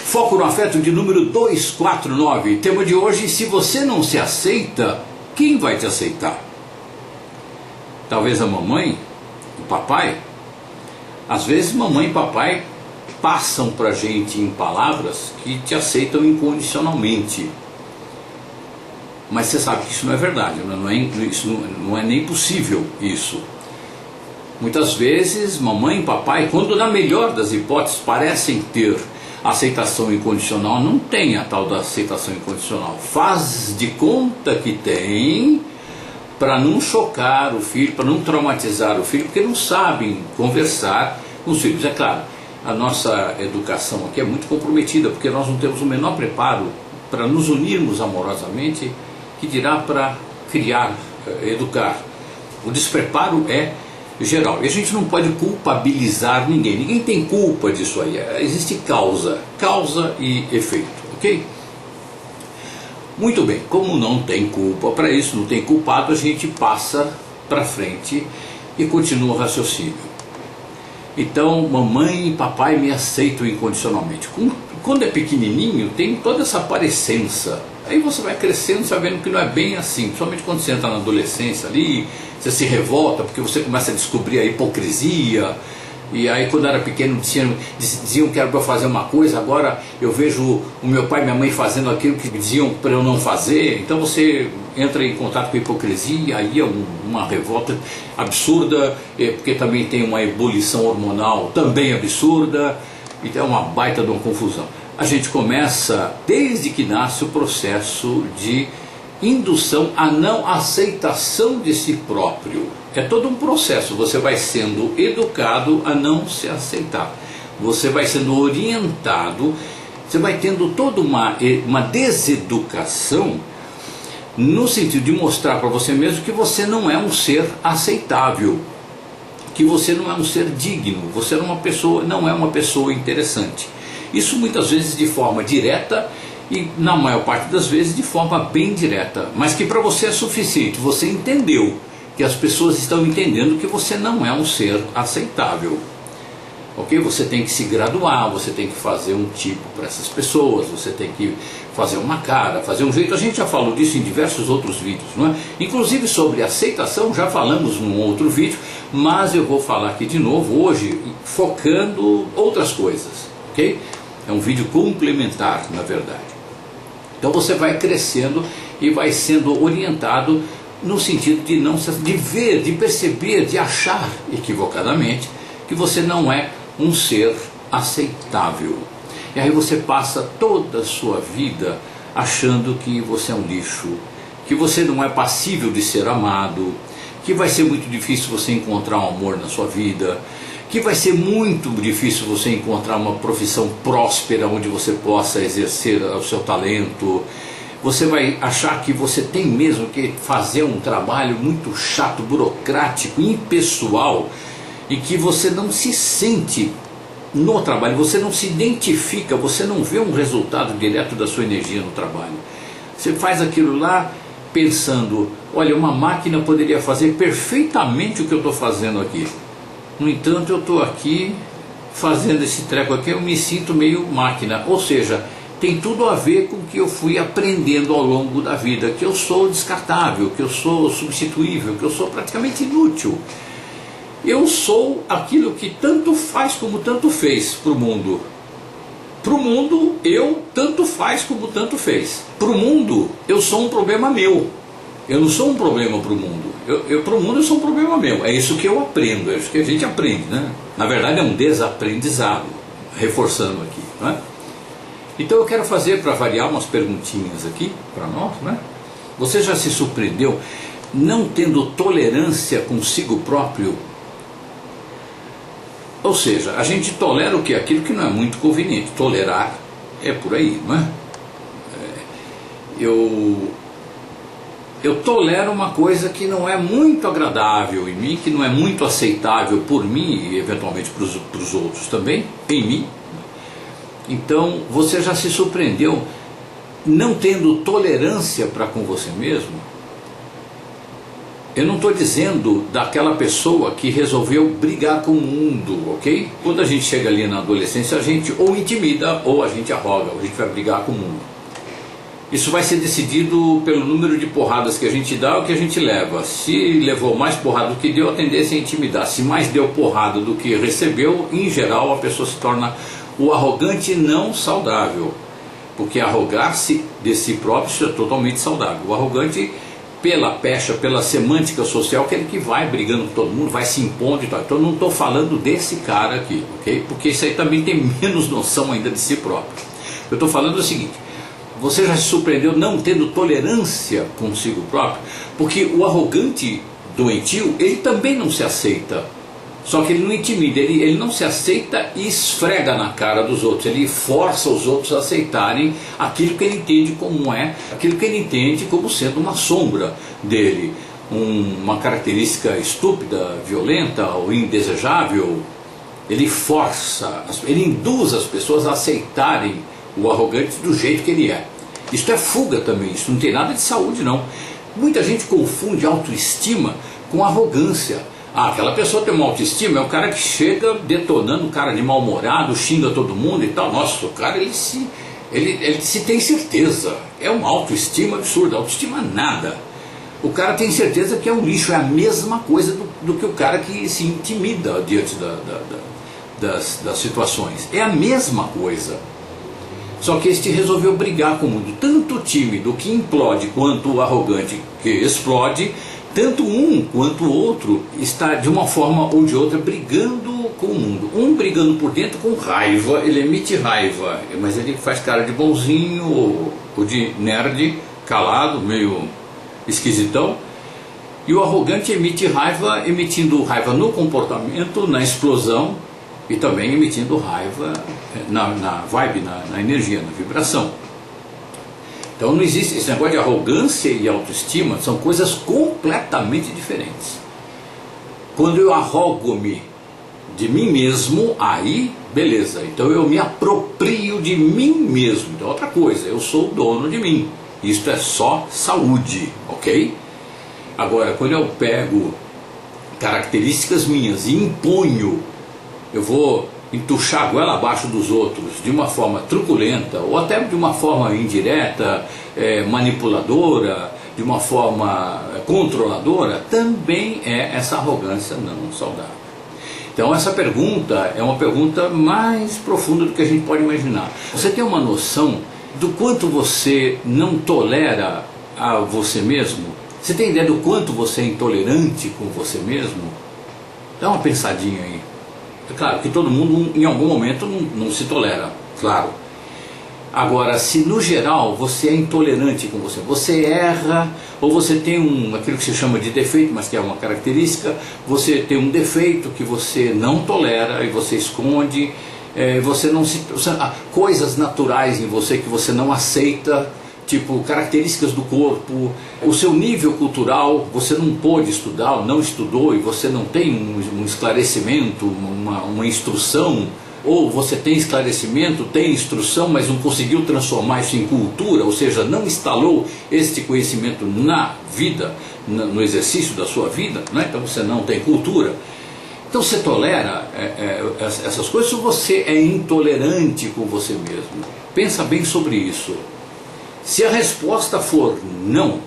Foco no Afeto de número 249. Tema de hoje: se você não se aceita, quem vai te aceitar? Talvez a mamãe, o papai. Às vezes mamãe e papai passam pra gente em palavras que te aceitam incondicionalmente. Mas você sabe que isso não é verdade, não é nem possível isso. Muitas vezes mamãe e papai, quando na melhor das hipóteses parecem ter aceitação incondicional, não tem a tal da aceitação incondicional. Faz de conta que tem, para não chocar o filho, para não traumatizar o filho, porque não sabem conversar com os filhos. É claro, a nossa educação aqui é muito comprometida, porque nós não temos o menor preparo para nos unirmos amorosamente, que dirá para criar, educar. O despreparo é geral. E a gente não pode culpabilizar ninguém. Ninguém tem culpa disso aí. Existe causa e efeito, ok? Muito bem, como não tem culpa para isso, não tem culpado, a gente passa para frente e continua o raciocínio. Então, mamãe e papai me aceitam incondicionalmente. Quando é pequenininho, tem toda essa parecença. Aí você vai crescendo, sabendo que não é bem assim. Principalmente quando você entra na adolescência ali, você se revolta porque você começa a descobrir a hipocrisia. E aí quando eu era pequeno diziam que era para eu fazer uma coisa, agora eu vejo o meu pai e minha mãe fazendo aquilo que diziam para eu não fazer. Então você entra em contato com a hipocrisia, aí é uma revolta absurda, porque também tem uma ebulição hormonal também absurda, então é uma baita de uma confusão. A gente começa, desde que nasce, o processo de indução à não aceitação de si próprio. É todo um processo, você vai sendo educado a não se aceitar. Você vai sendo orientado, você vai tendo toda uma deseducação, no sentido de mostrar para você mesmo que você não é um ser aceitável, que você não é um ser digno, você não é uma pessoa interessante. Isso muitas vezes de forma direta e na maior parte das vezes de forma bem direta, mas que para você é suficiente. Você entendeu, que as pessoas estão entendendo que você não é um ser aceitável, ok? Você tem que se graduar, você tem que fazer um tipo para essas pessoas, você tem que fazer uma cara, fazer um jeito. A gente já falou disso em diversos outros vídeos, não é? Inclusive sobre aceitação já falamos num outro vídeo, mas eu vou falar aqui de novo hoje, focando outras coisas, ok? É um vídeo complementar, na verdade. Então você vai crescendo e vai sendo orientado no sentido de ver, de perceber, de achar equivocadamente que você não é um ser aceitável. E aí você passa toda a sua vida achando que você é um lixo, que você não é passível de ser amado, que vai ser muito difícil você encontrar um amor na sua vida, que vai ser muito difícil você encontrar uma profissão próspera onde você possa exercer o seu talento. Você vai achar que você tem mesmo que fazer um trabalho muito chato, burocrático, impessoal, e que você não se sente no trabalho, você não se identifica, você não vê um resultado direto da sua energia no trabalho. Você faz aquilo lá pensando, olha, uma máquina poderia fazer perfeitamente o que eu estou fazendo aqui. No entanto, eu estou aqui fazendo esse treco aqui, eu me sinto meio máquina. Ou seja, tem tudo a ver com o que eu fui aprendendo ao longo da vida, que eu sou descartável, que eu sou substituível, que eu sou praticamente inútil. Eu sou aquilo que tanto faz como tanto fez para o mundo. Para o mundo, eu tanto faz como tanto fez. Para o mundo, eu sou um problema meu. Eu não sou um problema para o mundo. Para o mundo eu sou um problema meu. É isso que eu aprendo, é isso que a gente aprende, né? Na verdade é um desaprendizado, reforçando aqui, não é? Então eu quero fazer, para variar, umas perguntinhas aqui para nós, né? Você já se surpreendeu não tendo tolerância consigo próprio? Ou seja, a gente tolera o que? Aquilo que não é muito conveniente. Tolerar é por aí, não é? Eu tolero uma coisa que não é muito agradável em mim, que não é muito aceitável por mim e eventualmente para os outros também, em mim. Então você já se surpreendeu não tendo tolerância para com você mesmo? Eu não estou dizendo daquela pessoa que resolveu brigar com o mundo, ok? Quando a gente chega ali na adolescência, a gente ou intimida ou a gente arroga, ou a gente vai brigar com o mundo. Isso vai ser decidido pelo número de porradas que a gente dá ou que a gente leva. Se levou mais porrada do que deu, a tendência é intimidar. Se mais deu porrada do que recebeu, em geral a pessoa se torna o arrogante não saudável. Porque arrogar-se de si próprio isso é totalmente saudável. O arrogante, pela pecha, pela semântica social, aquele que vai brigando com todo mundo, vai se impondo e tal. Então eu não estou falando desse cara aqui, ok? Porque isso aí também tem menos noção ainda de si próprio. Eu estou falando o seguinte: você já se surpreendeu não tendo tolerância consigo próprio? Porque o arrogante doentio, ele também não se aceita. Só que ele não intimida, ele não se aceita e esfrega na cara dos outros. Ele força os outros a aceitarem aquilo que ele entende como é, aquilo que ele entende como sendo uma sombra dele. Uma característica estúpida, violenta ou indesejável. Ele força, ele induz as pessoas a aceitarem o arrogante do jeito que ele é. Isso é fuga também, isso não tem nada de saúde não. Muita gente confunde autoestima com arrogância. Ah, aquela pessoa tem uma autoestima, é um cara que chega detonando, um cara de mal-humorado, xinga todo mundo e tal. Nossa, o cara ele se tem certeza. É uma autoestima absurda, autoestima nada. O cara tem certeza que é um lixo, é a mesma coisa do que o cara que se intimida diante das situações. É a mesma coisa. Só que este resolveu brigar com o mundo. Tanto o tímido que implode quanto o arrogante que explode, tanto um quanto o outro está de uma forma ou de outra brigando com o mundo. Um brigando por dentro com raiva, ele emite raiva, mas ele faz cara de bonzinho ou de nerd, calado, meio esquisitão. E o arrogante emite raiva, emitindo raiva no comportamento, na explosão, e também emitindo raiva na vibe, na energia, na vibração. Então não existe esse negócio de arrogância e autoestima, são coisas completamente diferentes. Quando eu arrogo-me de mim mesmo, aí beleza, então eu me aproprio de mim mesmo. Então outra coisa, eu sou o dono de mim. Isto é só saúde, ok? Agora, quando eu pego características minhas e imponho, eu vou entuchar a goela abaixo dos outros de uma forma truculenta ou até de uma forma indireta, manipuladora, de uma forma controladora, também é essa arrogância não saudável. Então essa pergunta é uma pergunta mais profunda do que a gente pode imaginar. Você tem uma noção do quanto você não tolera a você mesmo? Você tem ideia do quanto você é intolerante com você mesmo? Dá uma pensadinha aí. É claro que todo mundo em algum momento não se tolera, claro. Agora, se no geral você é intolerante com você, você erra, ou você tem aquilo que se chama de defeito, mas que é uma característica, você tem um defeito que você não tolera e você esconde, coisas naturais em você que você não aceita, tipo características do corpo, o seu nível cultural, você não pôde estudar ou não estudou e você não tem um esclarecimento, uma instrução, ou você tem esclarecimento, tem instrução, mas não conseguiu transformar isso em cultura, ou seja, não instalou este conhecimento na vida, no exercício da sua vida, né? Então você não tem cultura. Então você tolera essas coisas ou você é intolerante com você mesmo? Pensa bem sobre isso. Se a resposta for não,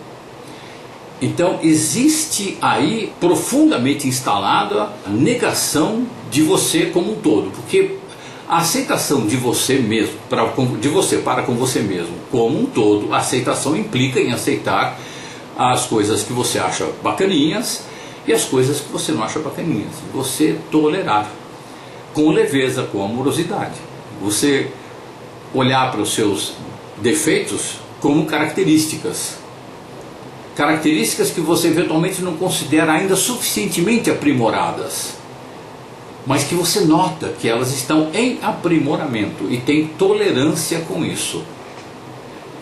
então existe aí profundamente instalada a negação de você como um todo, porque a aceitação de você mesmo, de você para com você mesmo como um todo, a aceitação implica em aceitar as coisas que você acha bacaninhas e as coisas que você não acha bacaninhas. Você tolerar com leveza, com amorosidade. Você olhar para os seus defeitos como características. Características que você eventualmente não considera ainda suficientemente aprimoradas, mas que você nota que elas estão em aprimoramento e tem tolerância com isso.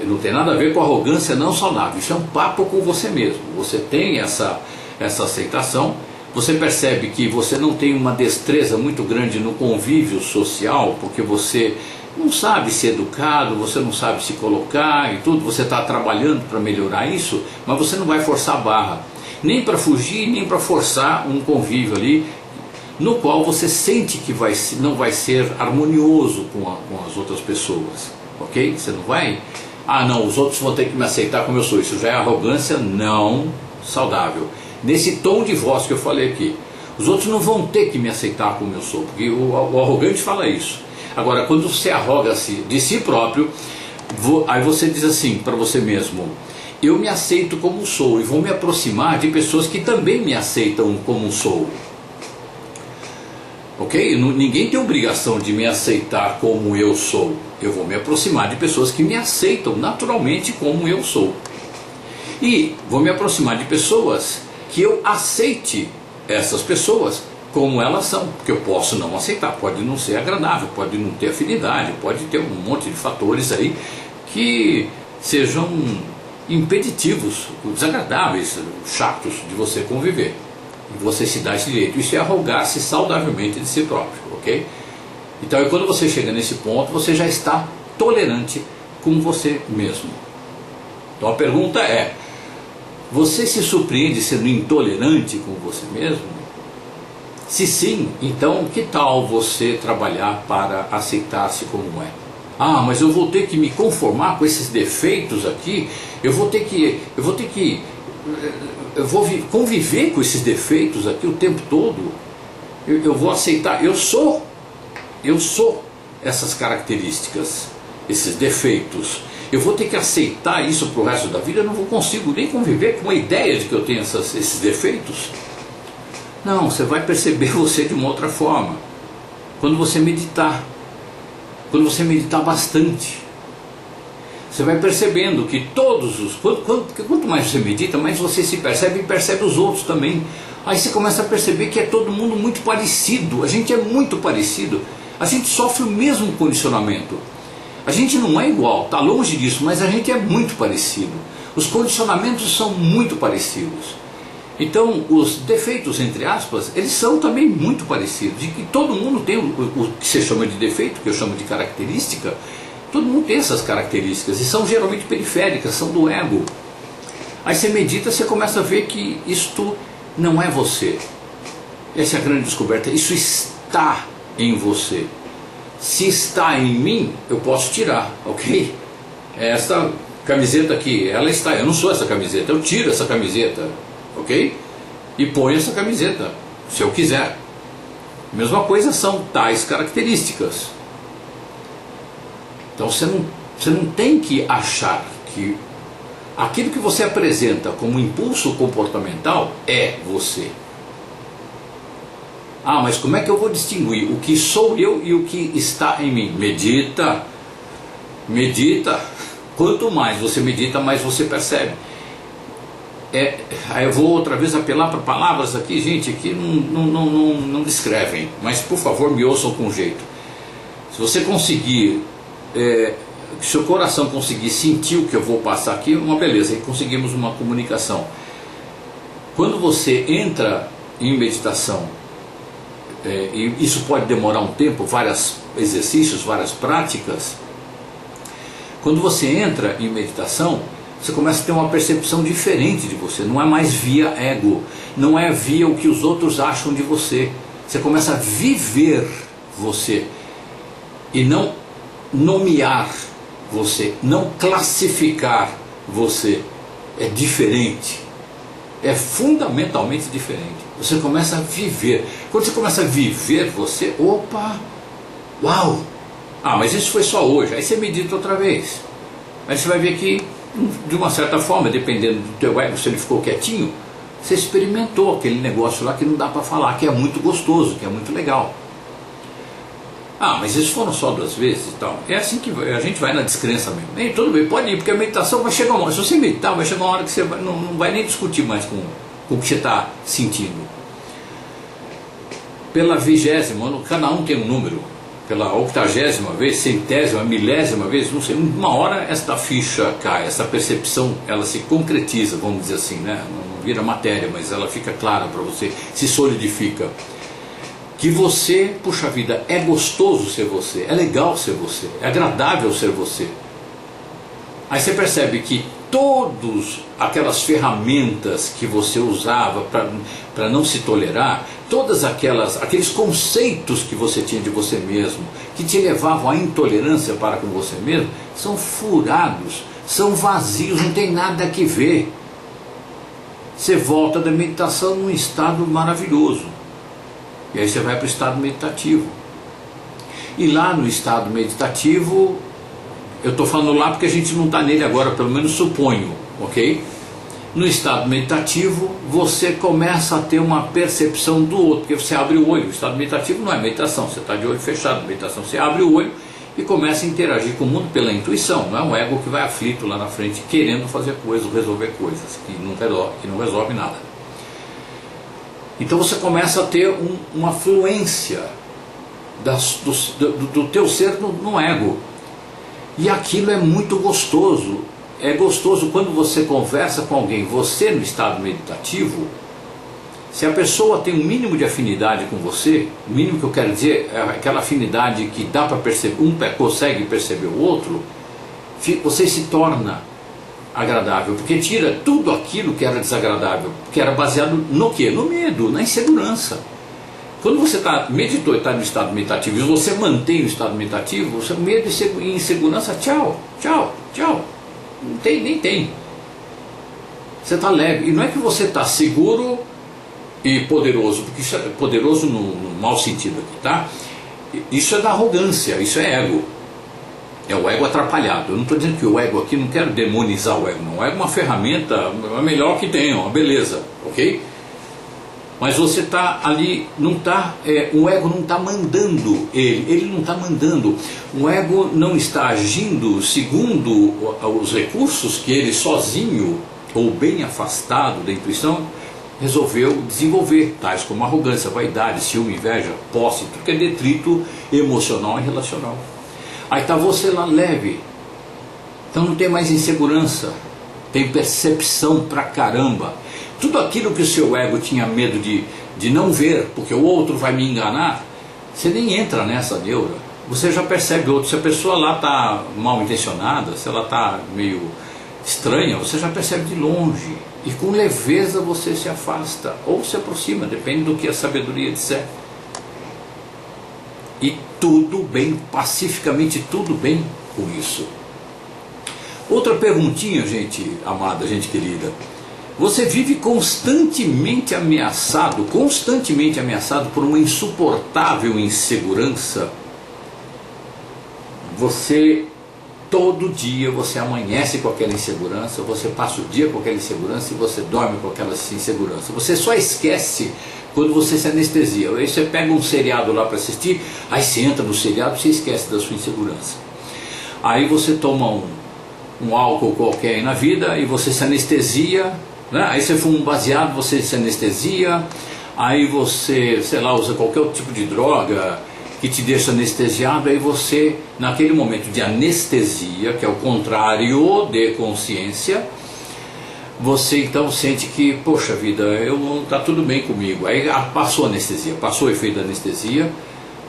Não tem nada a ver com arrogância não saudável, isso é um papo com você mesmo. Você tem essa aceitação, você percebe que você não tem uma destreza muito grande no convívio social, porque você não sabe ser educado, você não sabe se colocar e tudo, você está trabalhando para melhorar isso, mas você não vai forçar a barra. nem para fugir, nem para forçar um convívio ali, no qual você sente que não vai ser harmonioso com as outras pessoas, ok? Você não vai, ah não, os outros vão ter que me aceitar como eu sou, isso já é arrogância não saudável. Nesse tom de voz que eu falei aqui, os outros não vão ter que me aceitar como eu sou, porque o arrogante fala isso. Agora, quando você arroga-se de si próprio, aí você diz assim para você mesmo, eu me aceito como sou e vou me aproximar de pessoas que também me aceitam como sou. Ok? Ninguém tem obrigação de me aceitar como eu sou. Eu vou me aproximar de pessoas que me aceitam naturalmente como eu sou. E vou me aproximar de pessoas que eu aceite essas pessoas como elas são. Porque eu posso não aceitar, pode não ser agradável, pode não ter afinidade, pode ter um monte de fatores aí que sejam impeditivos, desagradáveis, chatos de você conviver. E você se dá esse direito. Isso é arrogar-se saudavelmente de si próprio, ok? Então, quando você chega nesse ponto, você já está tolerante com você mesmo. Então a pergunta é, você se surpreende sendo intolerante com você mesmo? Se sim, então que tal você trabalhar para aceitar-se como é? Ah, mas eu vou ter que me conformar com esses defeitos aqui, eu vou conviver com esses defeitos aqui o tempo todo, eu vou aceitar, eu sou essas características, esses defeitos, eu vou ter que aceitar isso para o resto da vida, eu não consigo nem conviver com a ideia de que eu tenho esses defeitos. Não, você vai perceber você de uma outra forma, quando você meditar bastante, você vai percebendo que quanto mais você medita, mais você se percebe e percebe os outros também. Aí você começa a perceber que é todo mundo muito parecido, a gente é muito parecido, a gente sofre o mesmo condicionamento. A gente não é igual, está longe disso, mas a gente é muito parecido. Os condicionamentos são muito parecidos. Então, os defeitos, entre aspas, eles são também muito parecidos. E que todo mundo tem o que você chama de defeito, que eu chamo de característica. Todo mundo tem essas características e são geralmente periféricas, são do ego. Aí você medita, você começa a ver que isto não é você. Essa é a grande descoberta. Isso está em você. Se está em mim, eu posso tirar, ok? Esta camiseta aqui, ela está, eu não sou essa camiseta, eu tiro essa camiseta, ok? E ponho essa camiseta, se eu quiser. Mesma coisa são tais características. Então você não tem que achar que aquilo que você apresenta como impulso comportamental é você. Ah, mas como é que eu vou distinguir o que sou eu e o que está em mim? Medita. Quanto mais você medita, mais você percebe. Aí eu vou outra vez apelar para palavras aqui, gente, que não descrevem, mas por favor me ouçam com jeito. Se você conseguir, se seu coração conseguir sentir o que eu vou passar aqui, uma beleza, aí conseguimos uma comunicação. Quando você entra em meditação, e isso pode demorar um tempo, vários exercícios, várias práticas. Quando você entra em meditação, você começa a ter uma percepção diferente de você. Não é mais via ego, não é via o que os outros acham de você. Você começa a viver você e não nomear você, não classificar você. É diferente, é fundamentalmente diferente. Você começa a viver. Quando você começa a viver você, opa, uau, ah, mas isso foi só hoje. Aí você medita outra vez. Aí você vai ver que, de uma certa forma, dependendo do teu ego, se ele ficou quietinho, você experimentou aquele negócio lá que não dá para falar, que é muito gostoso, que é muito legal. Ah, mas isso foram só 2 vezes e tal. É assim que a gente vai na descrença mesmo. Nem tudo bem, pode ir, porque a meditação vai chegar uma hora. Se você meditar, vai chegar uma hora que você não vai nem discutir mais com o que você está sentindo. Pela 20ª, cada um tem um número, pela 80ª vez, 100ª, 1000ª vez, não sei, uma hora esta ficha cai, essa percepção, ela se concretiza, vamos dizer assim, né? Não vira matéria, mas ela fica clara para você, se solidifica. Que você, puxa vida, é gostoso ser você, é legal ser você, é agradável ser você. Aí você percebe que todas aquelas ferramentas que você usava para não se tolerar, todas aqueles conceitos que você tinha de você mesmo, que te levavam à intolerância para com você mesmo, são furados, são vazios, não tem nada que ver. Você volta da meditação num estado maravilhoso, e aí você vai para o estado meditativo. E lá no estado meditativo, eu estou falando lá porque a gente não está nele agora, pelo menos suponho, ok? No estado meditativo, você começa a ter uma percepção do outro, porque você abre o olho. O estado meditativo não é meditação, você está de olho fechado. Meditação, você abre o olho e começa a interagir com o mundo pela intuição. Não é um ego que vai aflito lá na frente, querendo fazer coisas, resolver coisas, que não resolve nada. Então você começa a ter uma fluência do teu ser no ego. E aquilo é muito gostoso. É gostoso quando você conversa com alguém, você no estado meditativo, se a pessoa tem um mínimo de afinidade com você, o mínimo que eu quero dizer é aquela afinidade que dá para perceber, um consegue perceber o outro, você se torna agradável, porque tira tudo aquilo que era desagradável, que era baseado no quê? No medo, na insegurança. Quando você meditou e está no estado meditativo e você mantém o estado meditativo, o seu medo e insegurança, tchau, tchau, tchau. Não tem, nem tem. Você está leve. E não é que você está seguro e poderoso, porque isso é poderoso no mau sentido aqui, tá? Isso é da arrogância, isso é ego. É o ego atrapalhado. Eu não estou dizendo que o ego aqui, não quero demonizar o ego, não. O ego é uma ferramenta, a melhor que tem, uma beleza, ok? Mas você está ali, não está, o ego não está mandando ele não está mandando. O ego não está agindo segundo os recursos que ele sozinho, ou bem afastado da intuição, resolveu desenvolver, tais como arrogância, vaidade, ciúme, inveja, posse, tudo que é detrito emocional e relacional. Aí está você lá leve, então não tem mais insegurança, tem percepção pra caramba. Tudo aquilo que o seu ego tinha medo de não ver, porque o outro vai me enganar, você nem entra nessa neura. Você já percebe o outro. Se a pessoa lá está mal intencionada, se ela está meio estranha, você já percebe de longe. E com leveza você se afasta ou se aproxima, depende do que a sabedoria disser. E tudo bem, pacificamente tudo bem com isso. Outra perguntinha, gente amada, gente querida. Você vive constantemente ameaçado por uma insuportável insegurança. Todo dia você amanhece com aquela insegurança, você passa o dia com aquela insegurança e você dorme com aquela insegurança. Você só esquece quando você se anestesia. Aí você pega um seriado lá para assistir, aí você entra no seriado e você esquece da sua insegurança. Aí você toma um álcool qualquer aí na vida e você se anestesia, né? Aí você fuma um baseado, você se anestesia, aí você, sei lá, usa qualquer outro tipo de droga que te deixa anestesiado, aí você, naquele momento de anestesia, que é o contrário de consciência, você então sente que, poxa vida, tá tudo bem comigo. Aí passou a anestesia, passou o efeito da anestesia,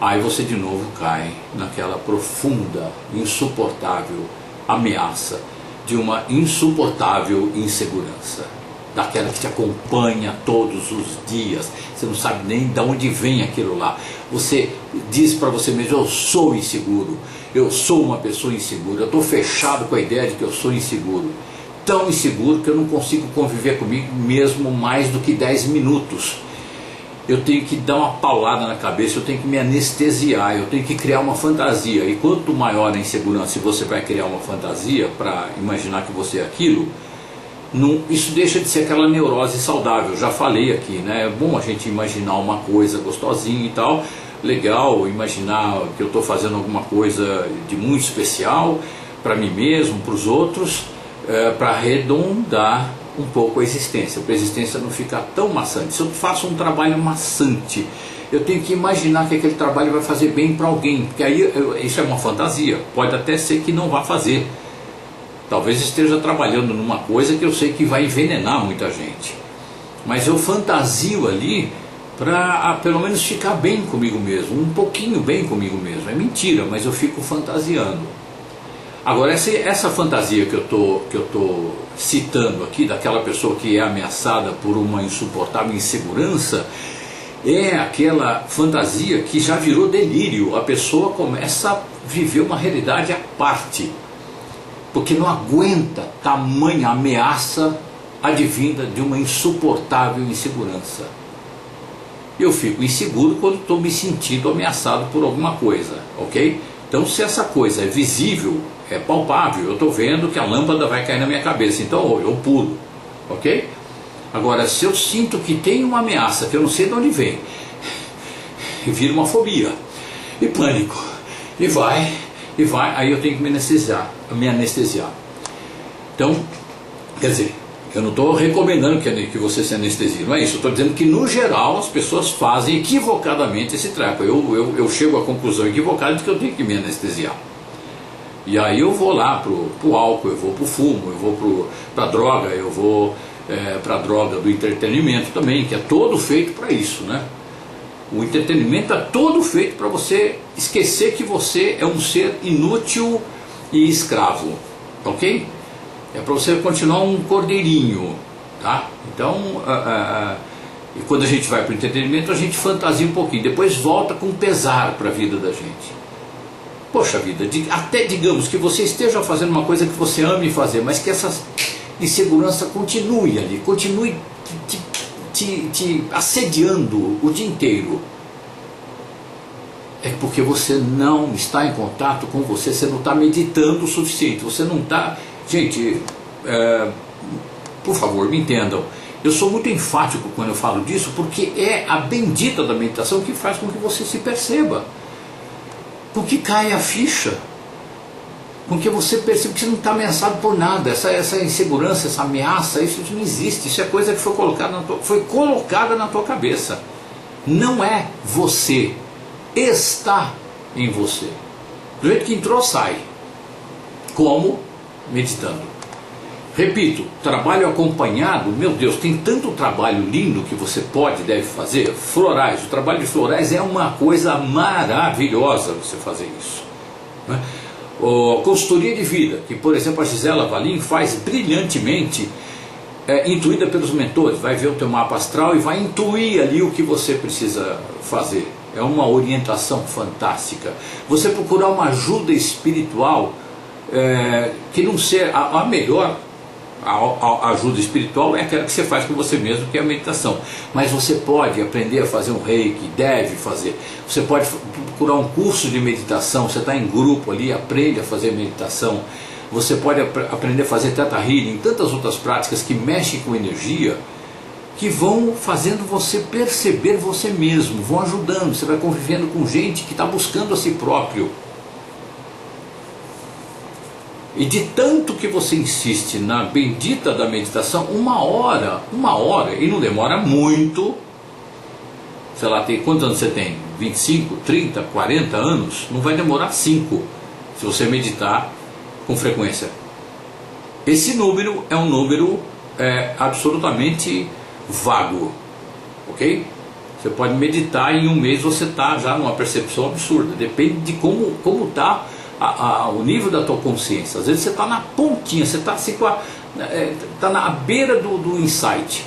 aí você de novo cai naquela profunda, insuportável ameaça de uma insuportável insegurança, daquela que te acompanha todos os dias. Você não sabe nem de onde vem aquilo lá. Você diz para você mesmo: eu sou inseguro, eu sou uma pessoa insegura, eu estou fechado com a ideia de que eu sou inseguro, tão inseguro que eu não consigo conviver comigo mesmo mais do que 10 minutos. Eu tenho que dar uma paulada na cabeça, eu tenho que me anestesiar, eu tenho que criar uma fantasia. E quanto maior a insegurança, e você vai criar uma fantasia para imaginar que você é aquilo, isso deixa de ser aquela neurose saudável. Já falei aqui, né? É bom a gente imaginar uma coisa gostosinha e tal, legal, imaginar que eu estou fazendo alguma coisa de muito especial para mim mesmo, para os outros, para arredondar um pouco a existência, para a existência não ficar tão maçante. Se eu faço um trabalho maçante, eu tenho que imaginar que aquele trabalho vai fazer bem para alguém, porque aí isso é uma fantasia, pode até ser que não vá fazer. Talvez esteja trabalhando numa coisa que eu sei que vai envenenar muita gente, mas eu fantasio ali para pelo menos ficar bem comigo mesmo, um pouquinho bem comigo mesmo. É mentira, mas eu fico fantasiando. Agora, essa fantasia que eu tô citando aqui, daquela pessoa que é ameaçada por uma insuportável insegurança, é aquela fantasia que já virou delírio. A pessoa começa a viver uma realidade à parte, porque não aguenta tamanha ameaça advinda de uma insuportável insegurança. Eu fico inseguro quando estou me sentindo ameaçado por alguma coisa, ok? Então, se essa coisa é visível, é palpável, eu estou vendo que a lâmpada vai cair na minha cabeça, então eu pulo, ok? Agora, se eu sinto que tem uma ameaça, que eu não sei de onde vem, vira uma fobia, e pânico, e vai, aí eu tenho que me anestesiar. Então, quer dizer, eu não estou recomendando que você se anestesie, não é isso. Eu estou dizendo que, no geral, as pessoas fazem equivocadamente esse treco. Eu chego à conclusão equivocada de que eu tenho que me anestesiar. E aí eu vou lá pro álcool, eu vou pro fumo, eu vou pra droga, eu vou pra droga do entretenimento também, que é todo feito para isso, né? O entretenimento é todo feito para você esquecer que você é um ser inútil e escravo, ok? É para você continuar um cordeirinho, tá? Então, e quando a gente vai para o entretenimento, a gente fantasia um pouquinho, depois volta com pesar para a vida da gente. Poxa vida, até digamos que você esteja fazendo uma coisa que você ame fazer, mas que essa insegurança continue ali, continue te assediando o dia inteiro. É porque você não está em contato com você, você não está meditando o suficiente, você não está... Gente, por favor, me entendam, eu sou muito enfático quando eu falo disso, porque é a bendita da meditação que faz com que você se perceba, com que cai a ficha, com que você perceba que você não está ameaçado por nada, essa insegurança, essa ameaça, isso não existe, isso é coisa que foi colocada na tua cabeça, não é você, está em você, do jeito que entrou, sai. Como? Meditando. Repito, trabalho acompanhado, meu Deus, tem tanto trabalho lindo que você pode, deve fazer. Florais, o trabalho de florais é uma coisa maravilhosa você fazer isso, né? Consultoria de vida, que por exemplo a Gisela Valim faz brilhantemente, intuída pelos mentores, vai ver o teu mapa astral e vai intuir ali o que você precisa fazer. É uma orientação fantástica. Você procurar uma ajuda espiritual, que não ser a melhor ajuda espiritual é aquela que você faz com você mesmo, que é a meditação. Mas você pode aprender a fazer um reiki, deve fazer. Você pode procurar um curso de meditação, você está em grupo ali, aprende a fazer meditação. Você pode aprender a fazer Theta Healing, tantas outras práticas que mexem com energia, que vão fazendo você perceber você mesmo, vão ajudando. Você vai convivendo com gente que está buscando a si próprio. E de tanto que você insiste na bendita da meditação, uma hora, e não demora muito, sei lá, quantos anos você tem? 25, 30, 40 anos? Não vai demorar 5, se você meditar com frequência. Esse número é um número absolutamente vago, ok? Você pode meditar e em um mês você está já numa percepção absurda, depende de como está o nível da tua consciência. Às vezes você está na pontinha, você está assim, tá na beira do insight.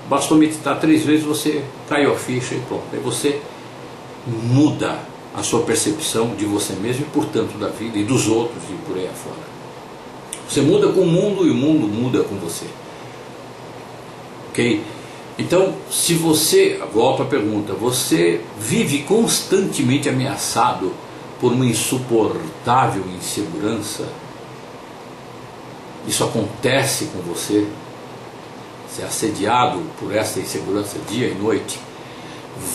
Bastou meditar 3 vezes, você caiu a ficha e pronto. Aí você muda a sua percepção de você mesmo e portanto da vida e dos outros e por aí afora. Você muda com o mundo e o mundo muda com você. Ok? Então, se você, volto à pergunta, você vive constantemente ameaçado por uma insuportável insegurança, isso acontece com você, você é assediado por essa insegurança dia e noite,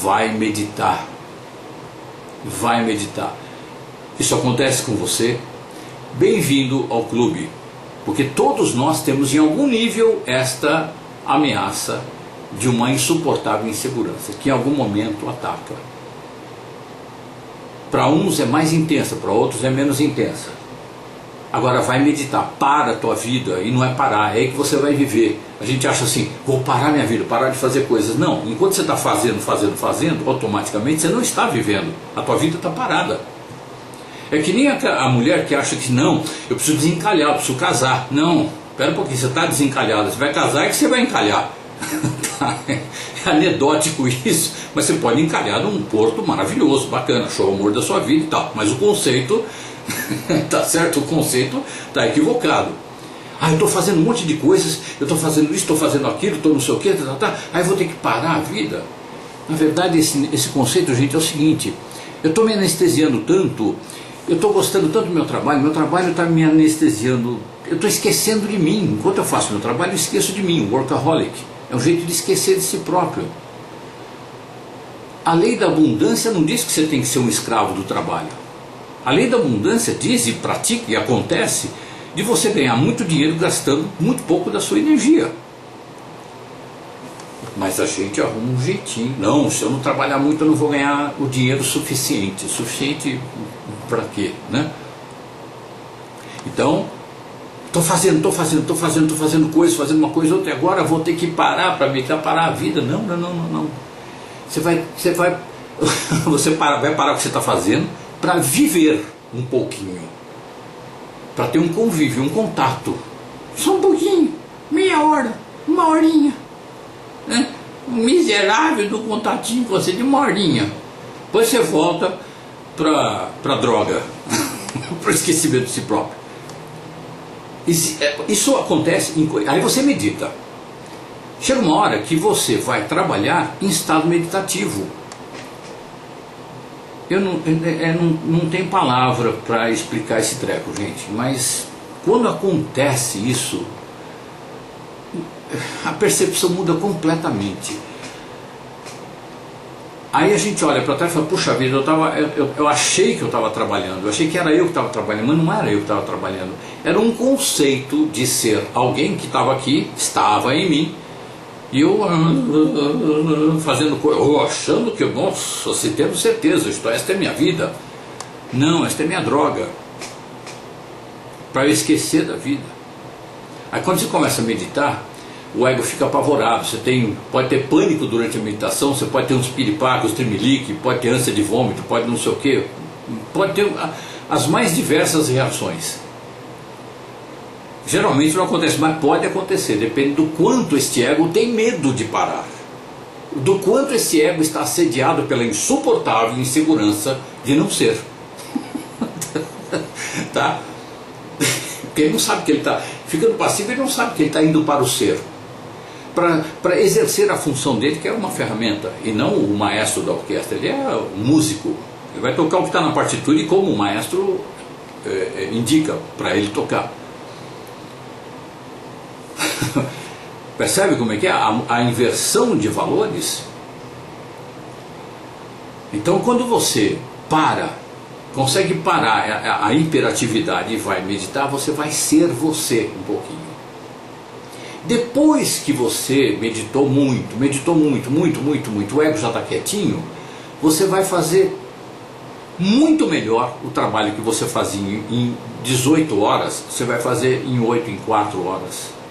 vai meditar, isso acontece com você, bem-vindo ao clube, porque todos nós temos em algum nível esta ameaça de uma insuportável insegurança, que em algum momento ataca. Para uns é mais intensa, para outros é menos intensa. Agora vai meditar, para a tua vida, e não é parar, é aí que você vai viver. A gente acha assim, vou parar minha vida, parar de fazer coisas. Não, enquanto você está fazendo, automaticamente você não está vivendo, a tua vida está parada. É que nem a mulher que acha que não, eu preciso desencalhar, eu preciso casar. Não, espera um pouquinho, você está desencalhada, você vai casar é que você vai encalhar. É anedótico isso, mas você pode encalhar num porto maravilhoso, bacana, show o amor da sua vida e tal. Mas o conceito, tá certo? O conceito está equivocado. Ah, eu estou fazendo um monte de coisas, eu estou fazendo isso, estou fazendo aquilo, estou não sei o que, aí eu vou ter que parar a vida. Na verdade, esse conceito, gente, é o seguinte: eu estou me anestesiando tanto, eu estou gostando tanto do meu trabalho está me anestesiando, eu estou esquecendo de mim. Enquanto eu faço meu trabalho, eu esqueço de mim. Workaholic é um jeito de esquecer de si próprio. A lei da abundância não diz que você tem que ser um escravo do trabalho. A lei da abundância diz e pratica e acontece de você ganhar muito dinheiro gastando muito pouco da sua energia. Mas a gente arruma um jeitinho. Não, se eu não trabalhar muito eu não vou ganhar o dinheiro suficiente. Suficiente para quê, né? Então, estou fazendo coisas, fazendo uma coisa ou outra, e agora vou ter que parar para me parar a vida. Não. Você vai parar o que você está fazendo para viver um pouquinho. Para ter um convívio, um contato. Só um pouquinho, meia hora, uma horinha. Né? Um miserável do contatinho com você de uma horinha. Depois você volta para droga, para o esquecimento de si próprio. Isso acontece, aí você medita. Chega uma hora que você vai trabalhar em estado meditativo. Eu não tenho palavra para explicar esse treco, gente, mas quando acontece isso, a percepção muda completamente. Aí a gente olha para trás e fala: puxa vida, eu achei que eu estava trabalhando, eu achei que era eu que estava trabalhando, mas não era eu que estava trabalhando. Era um conceito de ser alguém que estava aqui, estava em mim, e eu fazendo coisa, achando que, nossa, se tendo certeza, esta é minha vida. Não, esta é minha droga, para eu esquecer da vida. Aí quando você começa a meditar, o ego fica apavorado, pode ter pânico durante a meditação, você pode ter uns piripacos, tremelique, pode ter ânsia de vômito, pode não sei o que, pode ter as mais diversas reações. Geralmente não acontece, mas pode acontecer, depende do quanto este ego tem medo de parar, do quanto esse ego está assediado pela insuportável insegurança de não ser. Tá? Porque ele não sabe que ele está ficando passivo, ele não sabe que ele está indo para o ser, para exercer a função dele, que é uma ferramenta, e não o maestro da orquestra. Ele é um músico, ele vai tocar o que está na partitura e como o maestro indica para ele tocar. Percebe como é que é a inversão de valores? Então quando você consegue parar a imperatividade e vai meditar, você vai ser você um pouquinho. Depois que você meditou muito, o ego já está quietinho, você vai fazer muito melhor o trabalho que você fazia em 18 horas, você vai fazer em 8, em 4 horas.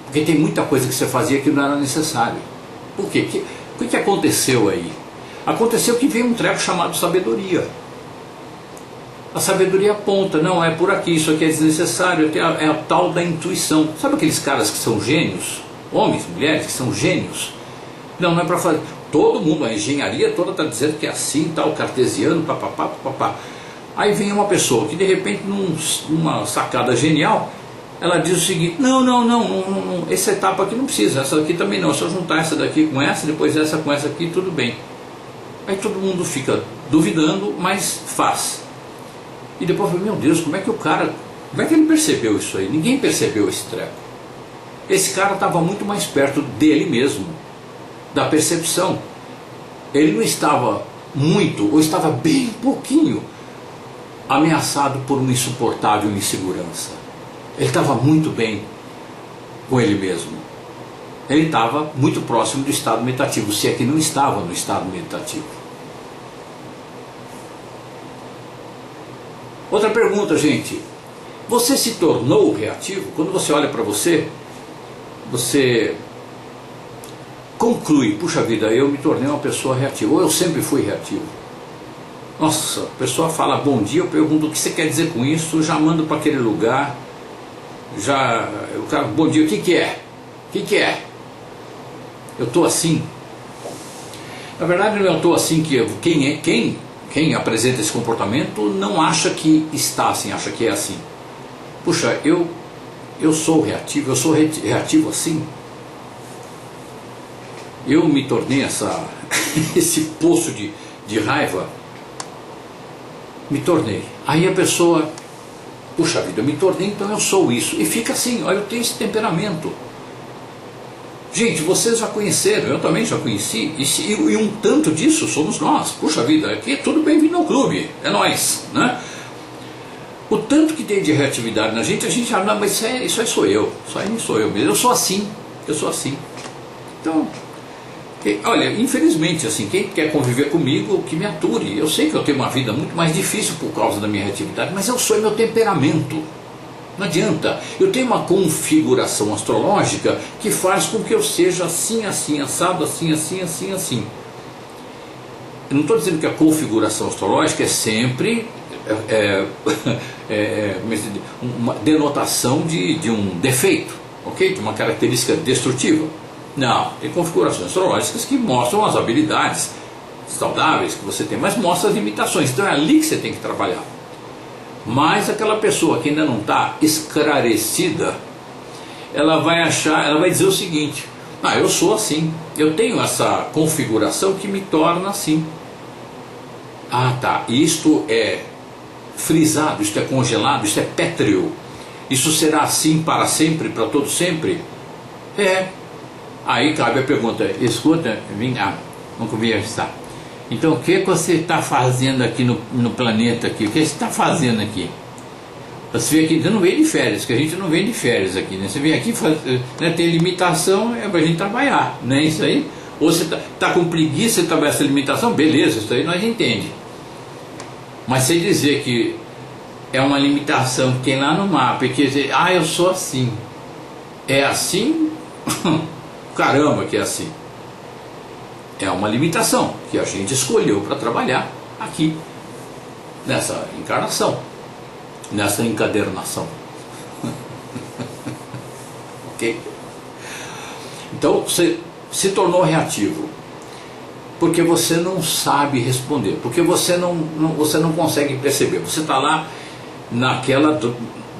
Porque tem muita coisa que você fazia que não era necessário. Por quê? O que aconteceu aí? Aconteceu que veio um treco chamado sabedoria. A sabedoria aponta: não, é por aqui, isso aqui é desnecessário, é a tal da intuição. Sabe aqueles caras que são gênios? Homens, mulheres que são gênios? Não é para fazer. Todo mundo, a engenharia toda está dizendo que é assim, tal, cartesiano, papapá. Aí vem uma pessoa que de repente, numa sacada genial, ela diz o seguinte: não, essa etapa aqui não precisa, essa daqui também não, é só juntar essa daqui com essa, depois essa com essa aqui, tudo bem. Aí todo mundo fica duvidando, mas faz. E depois fala: meu Deus, como é que ele percebeu isso aí? Ninguém percebeu esse treco. Esse cara estava muito mais perto dele mesmo, da percepção. Ele não estava muito, ou estava bem pouquinho, ameaçado por uma insuportável insegurança. Ele estava muito bem com ele mesmo. Ele estava muito próximo do estado meditativo, se é que não estava no estado meditativo. Outra pergunta, gente: você se tornou reativo? Quando você olha para você, você conclui: puxa vida, eu me tornei uma pessoa reativa, ou eu sempre fui reativo. Nossa, a pessoa fala bom dia, eu pergunto o que você quer dizer com isso, já mando para aquele lugar, o cara, bom dia, o que é? O que é? Eu estou assim. Na verdade, eu estou assim, que quem apresenta esse comportamento não acha que está assim, acha que é assim. Puxa, eu sou reativo, reativo assim. Eu me tornei esse poço de raiva. Me tornei. Aí a pessoa, puxa vida, eu me tornei, então eu sou isso. E fica assim, olha, eu tenho esse temperamento. Gente, vocês já conheceram, eu também já conheci, e um tanto disso somos nós. Puxa vida, aqui tudo bem-vindo ao clube, é nós, né? O tanto que tem de reatividade na gente, a gente já, não, mas isso aí sou eu, isso aí sou eu mesmo, eu sou assim. Então, olha, infelizmente, assim, quem quer conviver comigo, que me ature. Eu sei que eu tenho uma vida muito mais difícil por causa da minha reatividade, mas eu sou meu temperamento. Não adianta. Eu tenho uma configuração astrológica que faz com que eu seja assim, assim, assado, assim, assim, assim, assim. Eu não estou dizendo que a configuração astrológica é sempre uma denotação de um defeito, ok? De uma característica destrutiva. Não, tem configurações astrológicas que mostram as habilidades saudáveis que você tem, mas mostram as limitações. Então é ali que você tem que trabalhar. Mas aquela pessoa que ainda não está esclarecida, ela vai dizer o seguinte: eu sou assim, eu tenho essa configuração que me torna assim. Ah, tá, isto é frisado, isto é congelado, isto é pétreo, isso será assim para sempre, para todo sempre? Aí cabe a pergunta: escuta, vamos conversar. Então o que você está fazendo aqui no planeta aqui? O que você está fazendo aqui? Você vem aqui, você não vem de férias, que a gente não vem de férias aqui, né? Você vem aqui, né, tem limitação, é para a gente trabalhar, não é isso aí? Ou você está com preguiça de trabalhar essa limitação, beleza, isso aí nós entendemos. Mas sem dizer que é uma limitação que tem lá no mapa, e quer dizer, eu sou assim. É assim? Caramba que é assim. É uma limitação que a gente escolheu para trabalhar aqui, nessa encarnação, nessa encadernação. Ok? Então você se tornou reativo porque você não sabe responder, porque você não consegue perceber. Você está lá naquela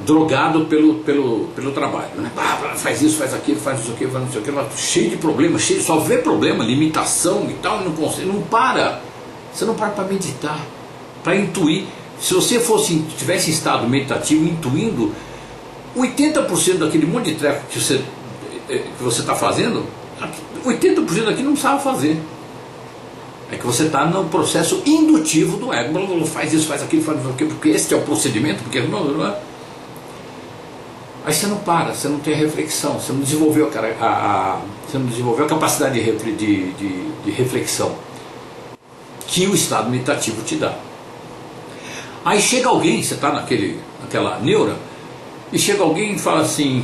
drogado pelo trabalho, né? Faz isso, faz aquilo, faz isso aqui, faz não sei o que, cheio de problemas, só vê problema, limitação e tal, e não consegue, não para. Você não para meditar, para intuir. Se você tivesse em estado meditativo, intuindo, 80% daquele monte de treco que você está fazendo, 80% daqui não sabe fazer. É que você está no processo indutivo do ego. Faz isso, faz aquilo, faz aquilo, porque esse é o procedimento, porque não é. Aí você não para, você não tem a reflexão, você não desenvolveu a capacidade de reflexão que o estado meditativo te dá. Aí chega alguém, você está naquela neura, e chega alguém e fala assim: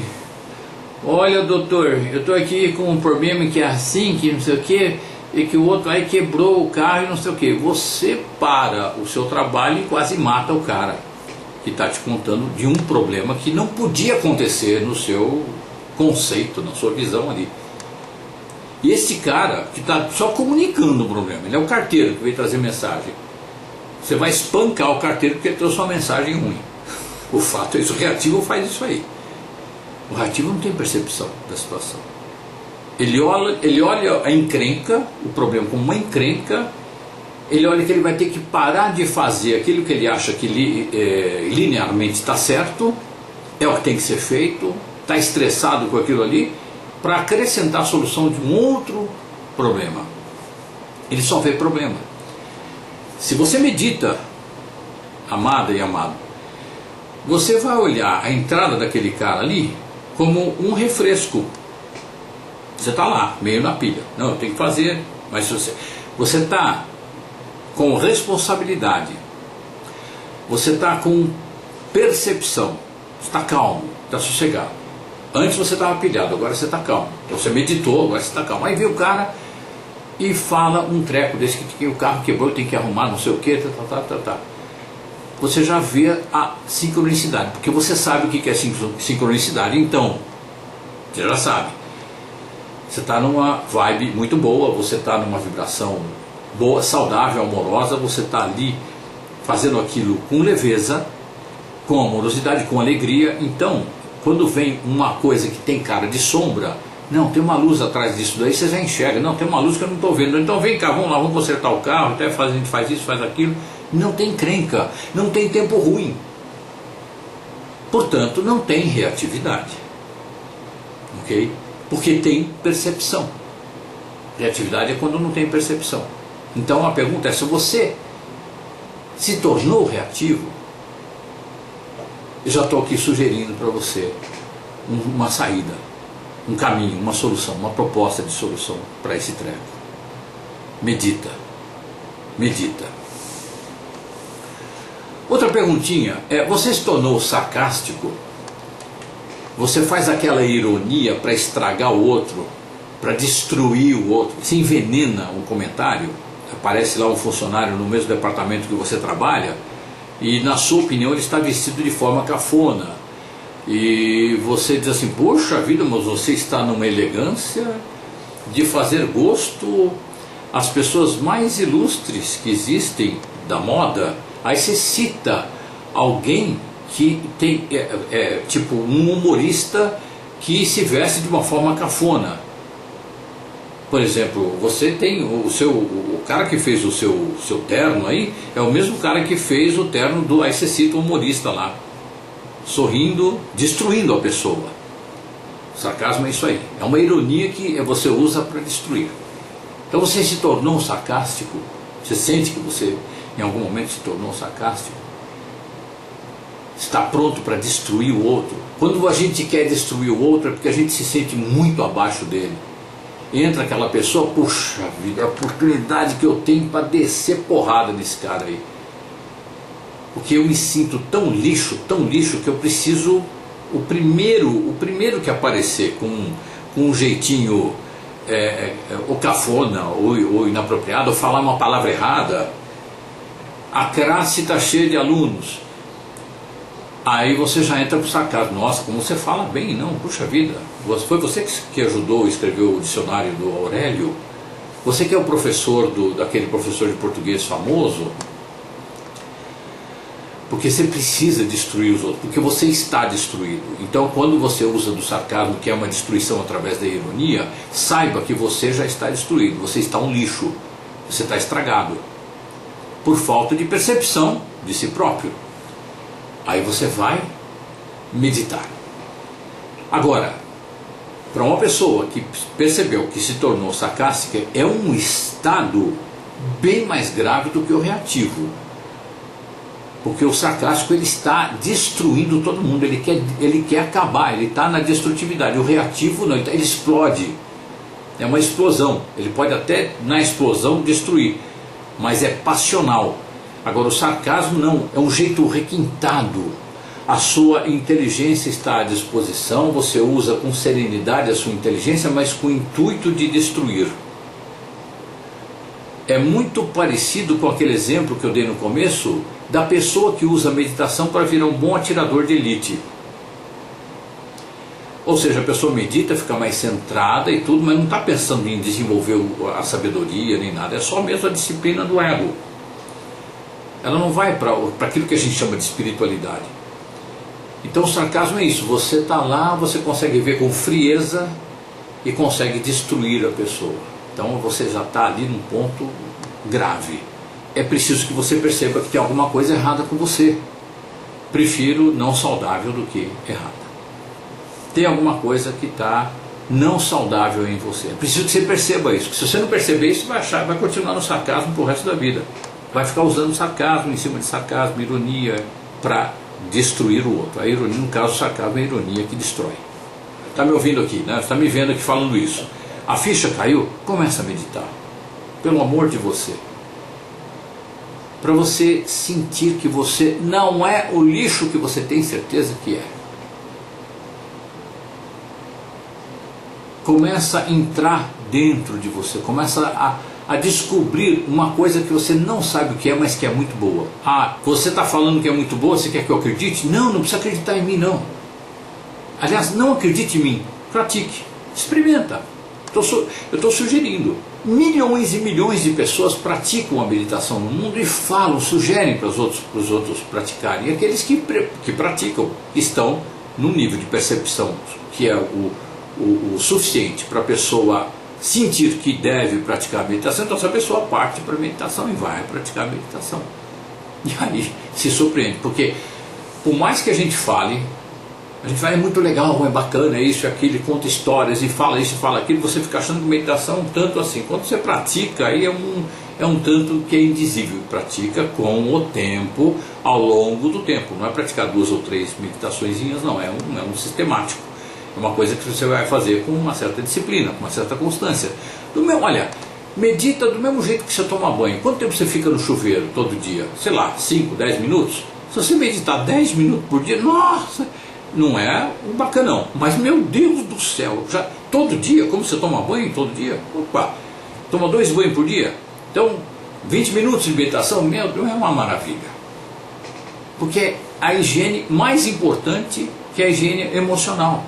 olha, doutor, eu estou aqui com um problema que é assim, que não sei o que, e que o outro aí quebrou o carro e não sei o que. Você para o seu trabalho e quase mata o cara que está te contando de um problema que não podia acontecer no seu conceito, na sua visão ali. E esse cara que está só comunicando o problema, ele é o carteiro que veio trazer mensagem. Você vai espancar o carteiro porque ele trouxe uma mensagem ruim. O fato é isso, o reativo faz isso aí. O reativo não tem percepção da situação. Ele olha a encrenca, o problema como uma encrenca. Ele olha que ele vai ter que parar de fazer aquilo que ele acha que linearmente está certo, é o que tem que ser feito, está estressado com aquilo ali, para acrescentar a solução de um outro problema. Ele só vê problema. Se você medita, amada e amado, você vai olhar a entrada daquele cara ali como um refresco. Você está lá, meio na pilha. Não, eu tenho que fazer, mas você está com responsabilidade, você está com percepção, está calmo, está sossegado. Antes você estava pilhado, agora você está calmo. Então você meditou, agora você está calmo. Aí vem o cara e fala um treco desse que o carro quebrou, tem que arrumar, não sei o que, você já vê a sincronicidade, porque você sabe o que é sincronicidade. Então, você já sabe, você está numa vibe muito boa, você está numa vibração boa, saudável, amorosa, você está ali fazendo aquilo com leveza, com amorosidade, com alegria. Então, quando vem uma coisa que tem cara de sombra, não, tem uma luz atrás disso daí, você já enxerga, não, tem uma luz que eu não estou vendo, então vem cá, vamos lá, vamos consertar o carro, até a gente faz isso, faz aquilo. Não tem crenca, não tem tempo ruim, portanto não tem reatividade, ok? Porque tem percepção. Reatividade é quando não tem percepção. Então a pergunta é, se você se tornou reativo, eu já estou aqui sugerindo para você uma saída, um caminho, uma solução, uma proposta de solução para esse treco. Medita. Medita. Outra perguntinha é, você se tornou sarcástico? Você faz aquela ironia para estragar o outro, para destruir o outro, você envenena um comentário, aparece lá um funcionário no mesmo departamento que você trabalha, e na sua opinião ele está vestido de forma cafona, e você diz assim, poxa vida, mas você está numa elegância de fazer gosto às pessoas mais ilustres que existem da moda. Aí você cita alguém que tem, tipo um humorista que se veste de uma forma cafona. Por exemplo, você tem o cara que fez o seu terno aí, é o mesmo cara que fez o terno do, aí você cita o humorista lá, sorrindo, destruindo a pessoa. O sarcasmo é isso aí, é uma ironia que você usa para destruir. Então você se tornou sarcástico, você sente que você em algum momento se tornou sarcástico, está pronto para destruir o outro. Quando a gente quer destruir o outro é porque a gente se sente muito abaixo dele. Entra aquela pessoa, puxa vida, a oportunidade que eu tenho para descer porrada nesse cara aí, porque eu me sinto tão lixo que eu preciso, o primeiro que aparecer com um jeitinho ou cafona ou inapropriado, ou falar uma palavra errada, a classe está cheia de alunos, aí você já entra com sarcasmo, nossa, como você fala bem, não, puxa vida, foi você que ajudou a escrever o dicionário do Aurélio, você que é o professor daquele professor de português famoso, porque você precisa destruir os outros, porque você está destruído. Então quando você usa do sarcasmo, que é uma destruição através da ironia, saiba que você já está destruído, você está um lixo, você está estragado, por falta de percepção de si próprio. Aí você vai meditar. Agora, para uma pessoa que percebeu que se tornou sarcástica, é um estado bem mais grave do que o reativo. Porque o sarcástico, ele está destruindo todo mundo, ele quer acabar, ele está na destrutividade. O reativo não, ele explode, é uma explosão, ele pode até na explosão destruir, mas é passional. Agora o sarcasmo não, é um jeito requintado, a sua inteligência está à disposição, você usa com serenidade a sua inteligência, mas com o intuito de destruir. É muito parecido com aquele exemplo que eu dei no começo, da pessoa que usa a meditação para virar um bom atirador de elite. Ou seja, a pessoa medita, fica mais centrada e tudo, mas não está pensando em desenvolver a sabedoria nem nada, é só mesmo a disciplina do ego. Ela não vai para aquilo que a gente chama de espiritualidade. Então o sarcasmo é isso, você está lá, você consegue ver com frieza e consegue destruir a pessoa. Então você já está ali num ponto grave. É preciso que você perceba que tem alguma coisa errada com você. Prefiro não saudável do que errada. Tem alguma coisa que está não saudável em você. É preciso que você perceba isso. Se você não perceber isso, vai continuar no sarcasmo pro resto da vida. Vai ficar usando sarcasmo em cima de sarcasmo, ironia, para destruir o outro. A ironia, no caso, o sarcasmo é a ironia que destrói. Está me ouvindo aqui, né? Está me vendo aqui falando isso. A ficha caiu? Começa a meditar. Pelo amor de você. Para você sentir que você não é o lixo que você tem certeza que é. Começa a entrar dentro de você, começa a descobrir uma coisa que você não sabe o que é, mas que é muito boa. Ah, você está falando que é muito boa, você quer que eu acredite? Não, não precisa acreditar em mim não. Aliás, não acredite em mim, pratique, experimenta. Eu estou sugerindo. Milhões e milhões de pessoas praticam a meditação no mundo e falam, sugerem para os outros praticarem. E aqueles que praticam estão num nível de percepção que é o suficiente para a pessoa sentir que deve praticar a meditação. Então essa pessoa parte para a meditação e vai praticar a meditação. E aí se surpreende, porque por mais que a gente fale, a gente vai, é muito legal, é bacana, é isso, é aquilo, conta histórias e fala isso, fala aquilo, você fica achando que meditação é um tanto assim. Quando você pratica, aí é um tanto que é indizível. Pratica com o tempo, ao longo do tempo. Não é praticar 2 ou 3 meditaçõezinhas, não, é um sistemático. É uma coisa que você vai fazer com uma certa disciplina, com uma certa constância. Olha, medita do mesmo jeito que você toma banho. Quanto tempo você fica no chuveiro todo dia? Sei lá, 5, 10 minutos? Se você meditar 10 minutos por dia, nossa, não é um bacanão. Mas meu Deus do céu, já todo dia, como você toma banho todo dia? Opa, toma 2 banhos por dia? Então, 20 minutos de meditação, meu Deus, é uma maravilha. Porque é a higiene mais importante que é a higiene emocional.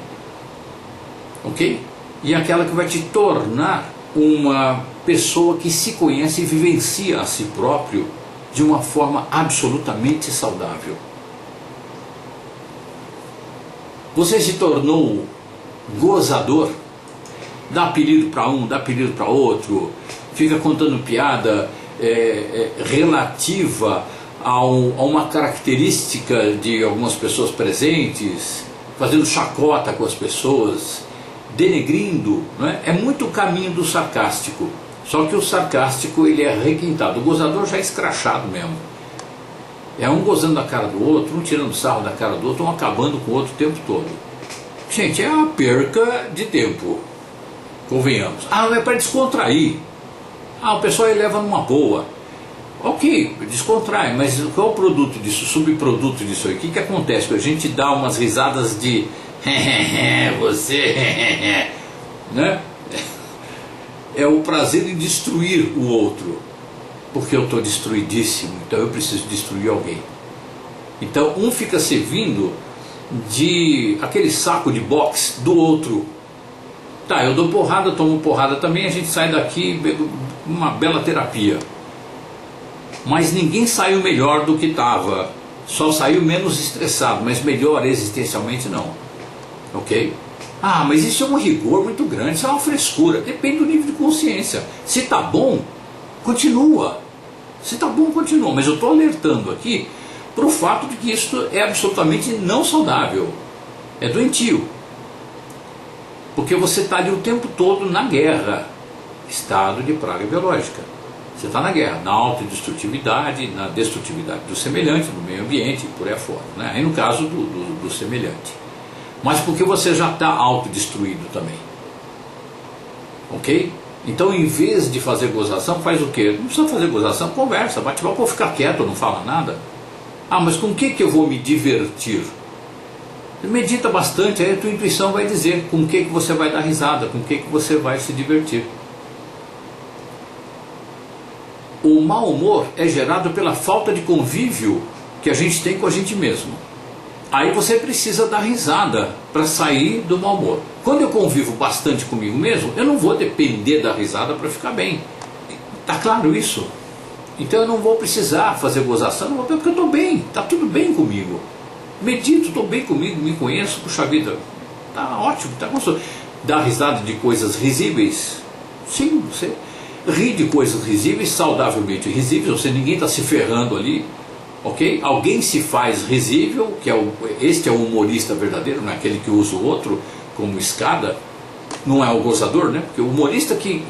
Ok? E é aquela que vai te tornar uma pessoa que se conhece e vivencia a si próprio de uma forma absolutamente saudável. Você se tornou gozador, dá apelido para um, dá apelido para outro, fica contando piada relativa a uma característica de algumas pessoas presentes, fazendo chacota com as pessoas, denegrindo, não é? É muito o caminho do sarcástico. Só que o sarcástico ele é requintado, o gozador já é escrachado mesmo. É um gozando da cara do outro, um tirando sarro da cara do outro, um acabando com o outro o tempo todo. Gente, é uma perca de tempo, convenhamos. Ah, não é para descontrair. Ah, o pessoal leva numa boa. Ok, descontrai, mas qual é o produto disso, o subproduto disso aí? O que acontece? A gente dá umas risadas de você, né? É o prazer em destruir o outro, porque eu estou destruidíssimo, então eu preciso destruir alguém. Então um fica servindo de aquele saco de boxe do outro. Tá, eu dou porrada, tomo porrada também, a gente sai daqui uma bela terapia. Mas ninguém saiu melhor do que estava, só saiu menos estressado, mas melhor existencialmente não. Ok? Ah, mas isso é um rigor muito grande, isso é uma frescura. Depende do nível de consciência. Se está bom, continua. Se está bom, continua. Mas eu estou alertando aqui para o fato de que isso é absolutamente não saudável. É doentio. Porque você está ali o tempo todo na guerra. Estado de praga biológica. Você está na guerra, na autodestrutividade, na destrutividade do semelhante, do meio ambiente e por aí afora, né? Aí no caso do semelhante. Mas porque você já está autodestruído também. Ok? Então em vez de fazer gozação, faz o quê? Não precisa fazer gozação, conversa, bate papo, ou ficar quieto, não fala nada. Ah, mas com o que eu vou me divertir? Medita bastante, aí a tua intuição vai dizer com o que você vai dar risada, com o que você vai se divertir. O mau humor é gerado pela falta de convívio que a gente tem com a gente mesmo. Aí você precisa dar risada para sair do mau humor. Quando eu convivo bastante comigo mesmo, eu não vou depender da risada para ficar bem. Tá claro isso? Então eu não vou precisar fazer gozação, não vou, porque eu estou bem, está tudo bem comigo. Medito, estou bem comigo, me conheço, puxa vida, está ótimo, está gostoso. Dar risada de coisas risíveis? Sim, você ri de coisas risíveis, saudavelmente risíveis, ou seja, ninguém está se ferrando ali. Ok? Alguém se faz risível, este é o humorista verdadeiro, não é aquele que usa o outro como escada, não é o gozador, né? Porque o humorista que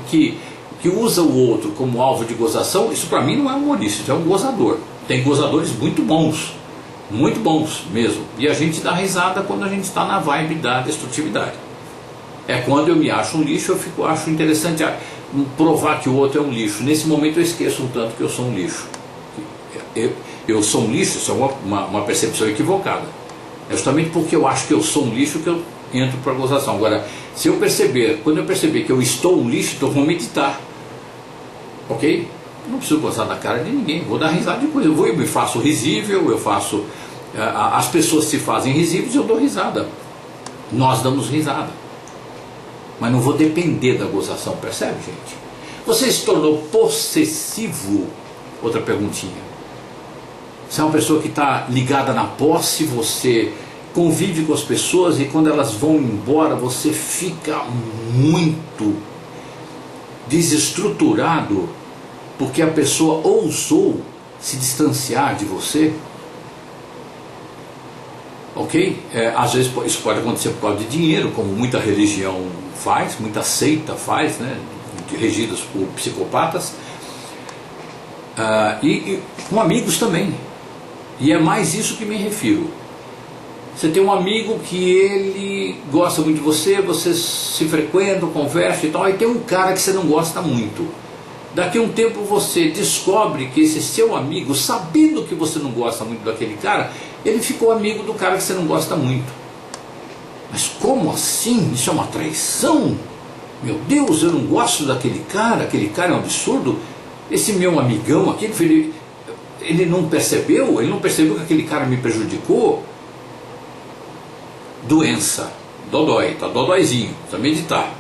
usa o outro como alvo de gozação, isso para mim não é um humorista, isso é um gozador. Tem gozadores muito bons mesmo, e a gente dá risada quando a gente está na vibe da destrutividade. É quando eu me acho um lixo, acho interessante provar que o outro é um lixo. Nesse momento eu esqueço um tanto que eu sou um lixo. Eu sou um lixo, isso é uma percepção equivocada. É justamente porque eu acho que eu sou um lixo que eu entro para a gozação. Agora, se eu perceber, quando eu perceber que eu estou um lixo, então eu vou meditar, ok? Não preciso gozar da cara de ninguém, vou dar risada de coisa. Eu me faço risível, as pessoas se fazem risíveis e eu dou risada. Nós damos risada. Mas não vou depender da gozação, percebe, gente? Você se tornou possessivo? Outra perguntinha. Você é uma pessoa que está ligada na posse, você convive com as pessoas e quando elas vão embora você fica muito desestruturado porque a pessoa ousou se distanciar de você? Ok? Às vezes isso pode acontecer por causa de dinheiro, como muita religião faz, muita seita faz, né? Regidas por psicopatas, e com amigos também. E é mais isso que me refiro. Você tem um amigo que ele gosta muito de você, vocês se frequentam, conversam e tal, e tem um cara que você não gosta muito. Daqui a um tempo você descobre que esse seu amigo, sabendo que você não gosta muito daquele cara, ele ficou amigo do cara que você não gosta muito. Mas como assim? Isso é uma traição? Meu Deus, eu não gosto daquele cara, aquele cara é um absurdo. Esse meu amigão aqui, ele não percebeu? Ele não percebeu que aquele cara me prejudicou? Doença, dodói, tá dodóizinho, precisa meditar.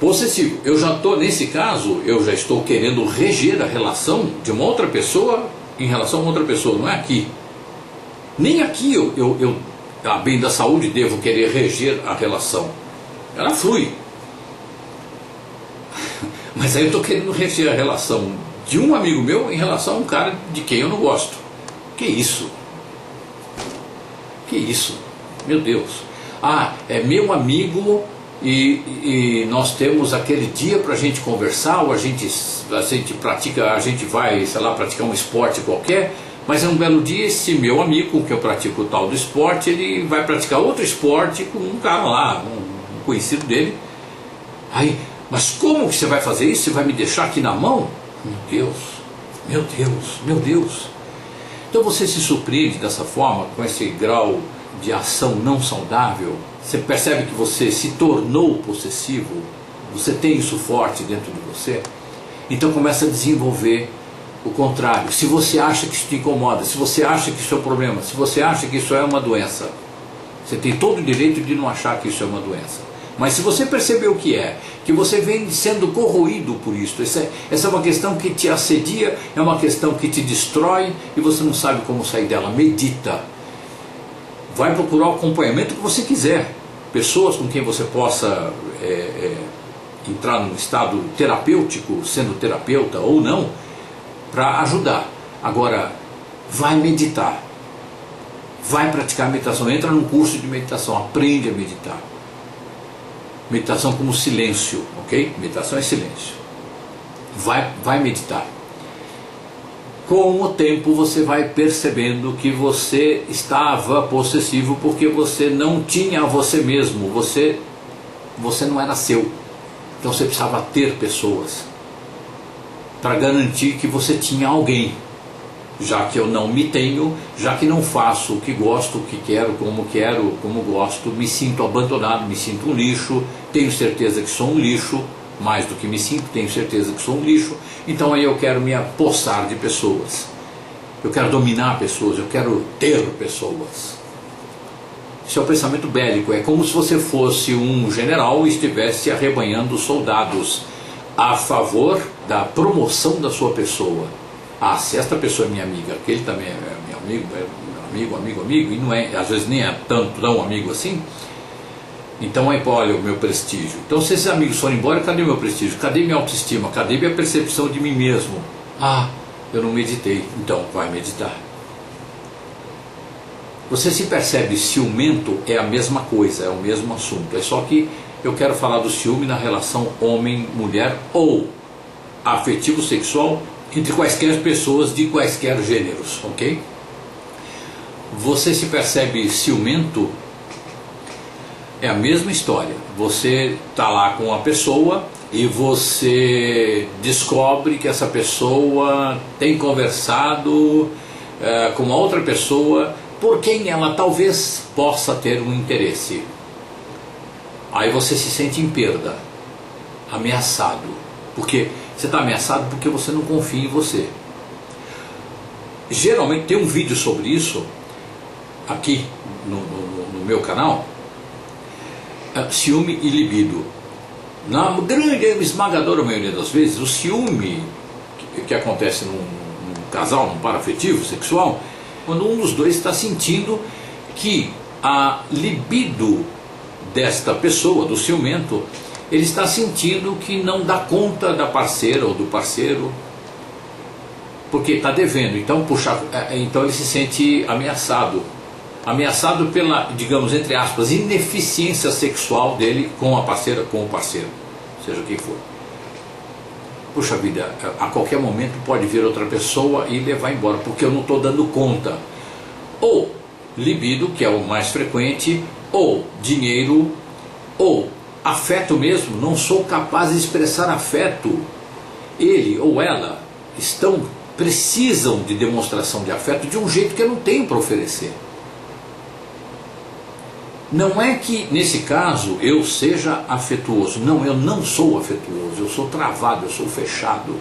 Possessivo, eu já estou, nesse caso, eu já estou querendo reger a relação de uma outra pessoa em relação a outra pessoa, não é aqui. Nem aqui eu a bem da saúde, devo querer reger a relação. Ela flui. Mas aí eu estou querendo reger a relação de um amigo meu em relação a um cara de quem eu não gosto. Que isso? Que isso? Meu Deus. É meu amigo e nós temos aquele dia para a gente conversar, ou a gente pratica, a gente vai, sei lá, praticar um esporte qualquer, mas é um belo dia esse meu amigo com que eu pratico o tal do esporte, ele vai praticar outro esporte com um cara lá, um conhecido dele. Aí, mas como que você vai fazer isso? Você vai me deixar aqui na mão? Meu Deus, meu Deus, meu Deus. Então você se surpreende dessa forma, com esse grau de ação não saudável. Você percebe que você se tornou possessivo, você tem isso forte dentro de você. Então começa a desenvolver o contrário. Se você acha que isso te incomoda, se você acha que isso é um problema, se você acha que isso é uma doença, você tem todo o direito de não achar que isso é uma doença. Mas se você perceber o que é, que você vem sendo corroído por isso, essa é uma questão que te assedia, é uma questão que te destrói e você não sabe como sair dela, medita. Vai procurar o acompanhamento que você quiser, pessoas com quem você possa entrar num estado terapêutico, sendo terapeuta ou não, para ajudar. Agora, vai meditar, vai praticar meditação, entra num curso de meditação, aprende a meditar. Meditação como silêncio, ok? Meditação é silêncio. Vai meditar. Com o tempo você vai percebendo que você estava possessivo porque você não tinha a você mesmo, você não era seu. Então você precisava ter pessoas para garantir que você tinha alguém. Já que eu não me tenho, já que não faço o que gosto, o que quero, como gosto, me sinto abandonado, me sinto um lixo, tenho certeza que sou um lixo, mais do que me sinto, tenho certeza que sou um lixo, então aí eu quero me apossar de pessoas, eu quero dominar pessoas, eu quero ter pessoas. Isso é o pensamento bélico, é como se você fosse um general e estivesse arrebanhando soldados a favor da promoção da sua pessoa. Se esta pessoa é minha amiga, aquele também é meu amigo, e não é, às vezes nem é tão amigo assim, então aí, olha o meu prestígio. Então se esses amigos forem embora, cadê meu prestígio? Cadê minha autoestima? Cadê minha percepção de mim mesmo? Eu não meditei, então vai meditar. Você se percebe ciumento, é a mesma coisa, é o mesmo assunto, é só que eu quero falar do ciúme na relação homem-mulher ou afetivo-sexual entre quaisquer pessoas de quaisquer gêneros, ok? Você se percebe ciumento, é a mesma história. Você está lá com uma pessoa e você descobre que essa pessoa tem conversado com uma outra pessoa por quem ela talvez possa ter um interesse. Aí você se sente em perda, ameaçado. Porque você está ameaçado porque você não confia em você. Geralmente tem um vídeo sobre isso aqui no meu canal, ciúme e libido. Na grande, esmagadora maioria das vezes, o ciúme que acontece num casal, num par afetivo, sexual, quando um dos dois está sentindo que a libido desta pessoa, do ciumento, ele está sentindo que não dá conta da parceira ou do parceiro, porque está devendo. Então, então ele se sente ameaçado. Ameaçado pela, digamos, entre aspas, ineficiência sexual dele com a parceira, com o parceiro, seja quem for. Puxa vida, a qualquer momento pode vir outra pessoa e levar embora, porque eu não estou dando conta. Ou libido, que é o mais frequente, ou dinheiro, ou afeto mesmo, não sou capaz de expressar afeto. Ele ou ela precisam de demonstração de afeto de um jeito que eu não tenho para oferecer. Não é que nesse caso eu seja afetuoso, não, eu não sou afetuoso, eu sou travado, eu sou fechado.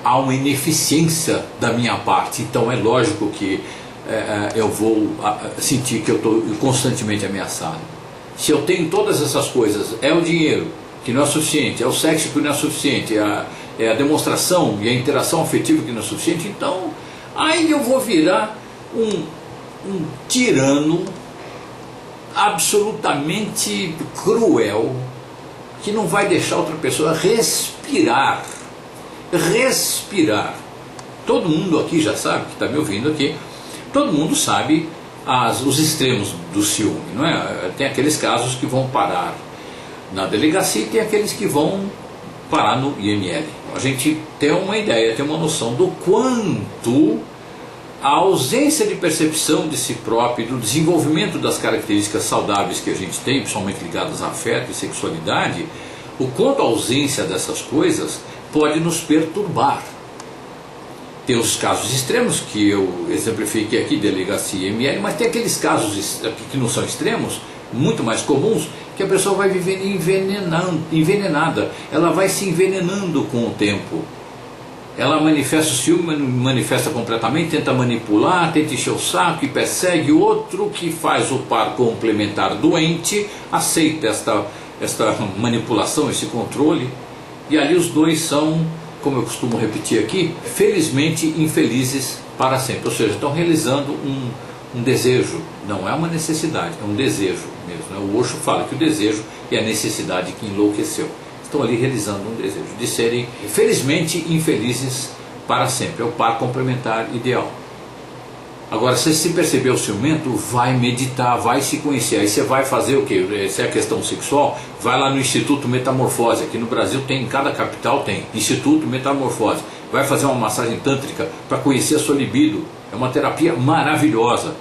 Há uma ineficiência da minha parte, então é lógico que eu vou sentir que eu estou constantemente ameaçado. Se eu tenho todas essas coisas, é o dinheiro que não é suficiente, é o sexo que não é suficiente, é a demonstração e a interação afetiva que não é suficiente, então aí eu vou virar um tirano absolutamente cruel, que não vai deixar outra pessoa respirar. Todo mundo aqui já sabe, que está me ouvindo aqui, todo mundo sabe os extremos do ciúme, não é? Tem aqueles casos que vão parar na delegacia e tem aqueles que vão parar no IML. A gente tem uma ideia, tem uma noção do quanto a ausência de percepção de si próprio, do desenvolvimento das características saudáveis que a gente tem, principalmente ligadas a afeto e sexualidade, o quanto a ausência dessas coisas pode nos perturbar. Tem os casos extremos que eu exemplifiquei aqui, delegacia e IML, mas tem aqueles casos que não são extremos, muito mais comuns, que a pessoa vai vivendo envenenada, ela vai se envenenando com o tempo. Ela manifesta o ciúme, manifesta completamente, tenta manipular, tenta encher o saco e persegue o outro, que faz o par complementar doente, aceita esta manipulação, esse controle, e ali os dois são, como eu costumo repetir aqui, felizmente infelizes para sempre. Ou seja, estão realizando um desejo, não é uma necessidade, é um desejo mesmo, né? O Osho fala que o desejo é a necessidade que enlouqueceu. Estão ali realizando um desejo de serem, felizmente, infelizes para sempre. É o par complementar ideal. Agora, se você perceber o ciumento, vai meditar, vai se conhecer. Aí você vai fazer o quê? Se é a questão sexual, vai lá no Instituto Metamorfose. Aqui no Brasil tem, em cada capital tem Instituto Metamorfose. Vai fazer uma massagem tântrica para conhecer a sua libido. É uma terapia maravilhosa.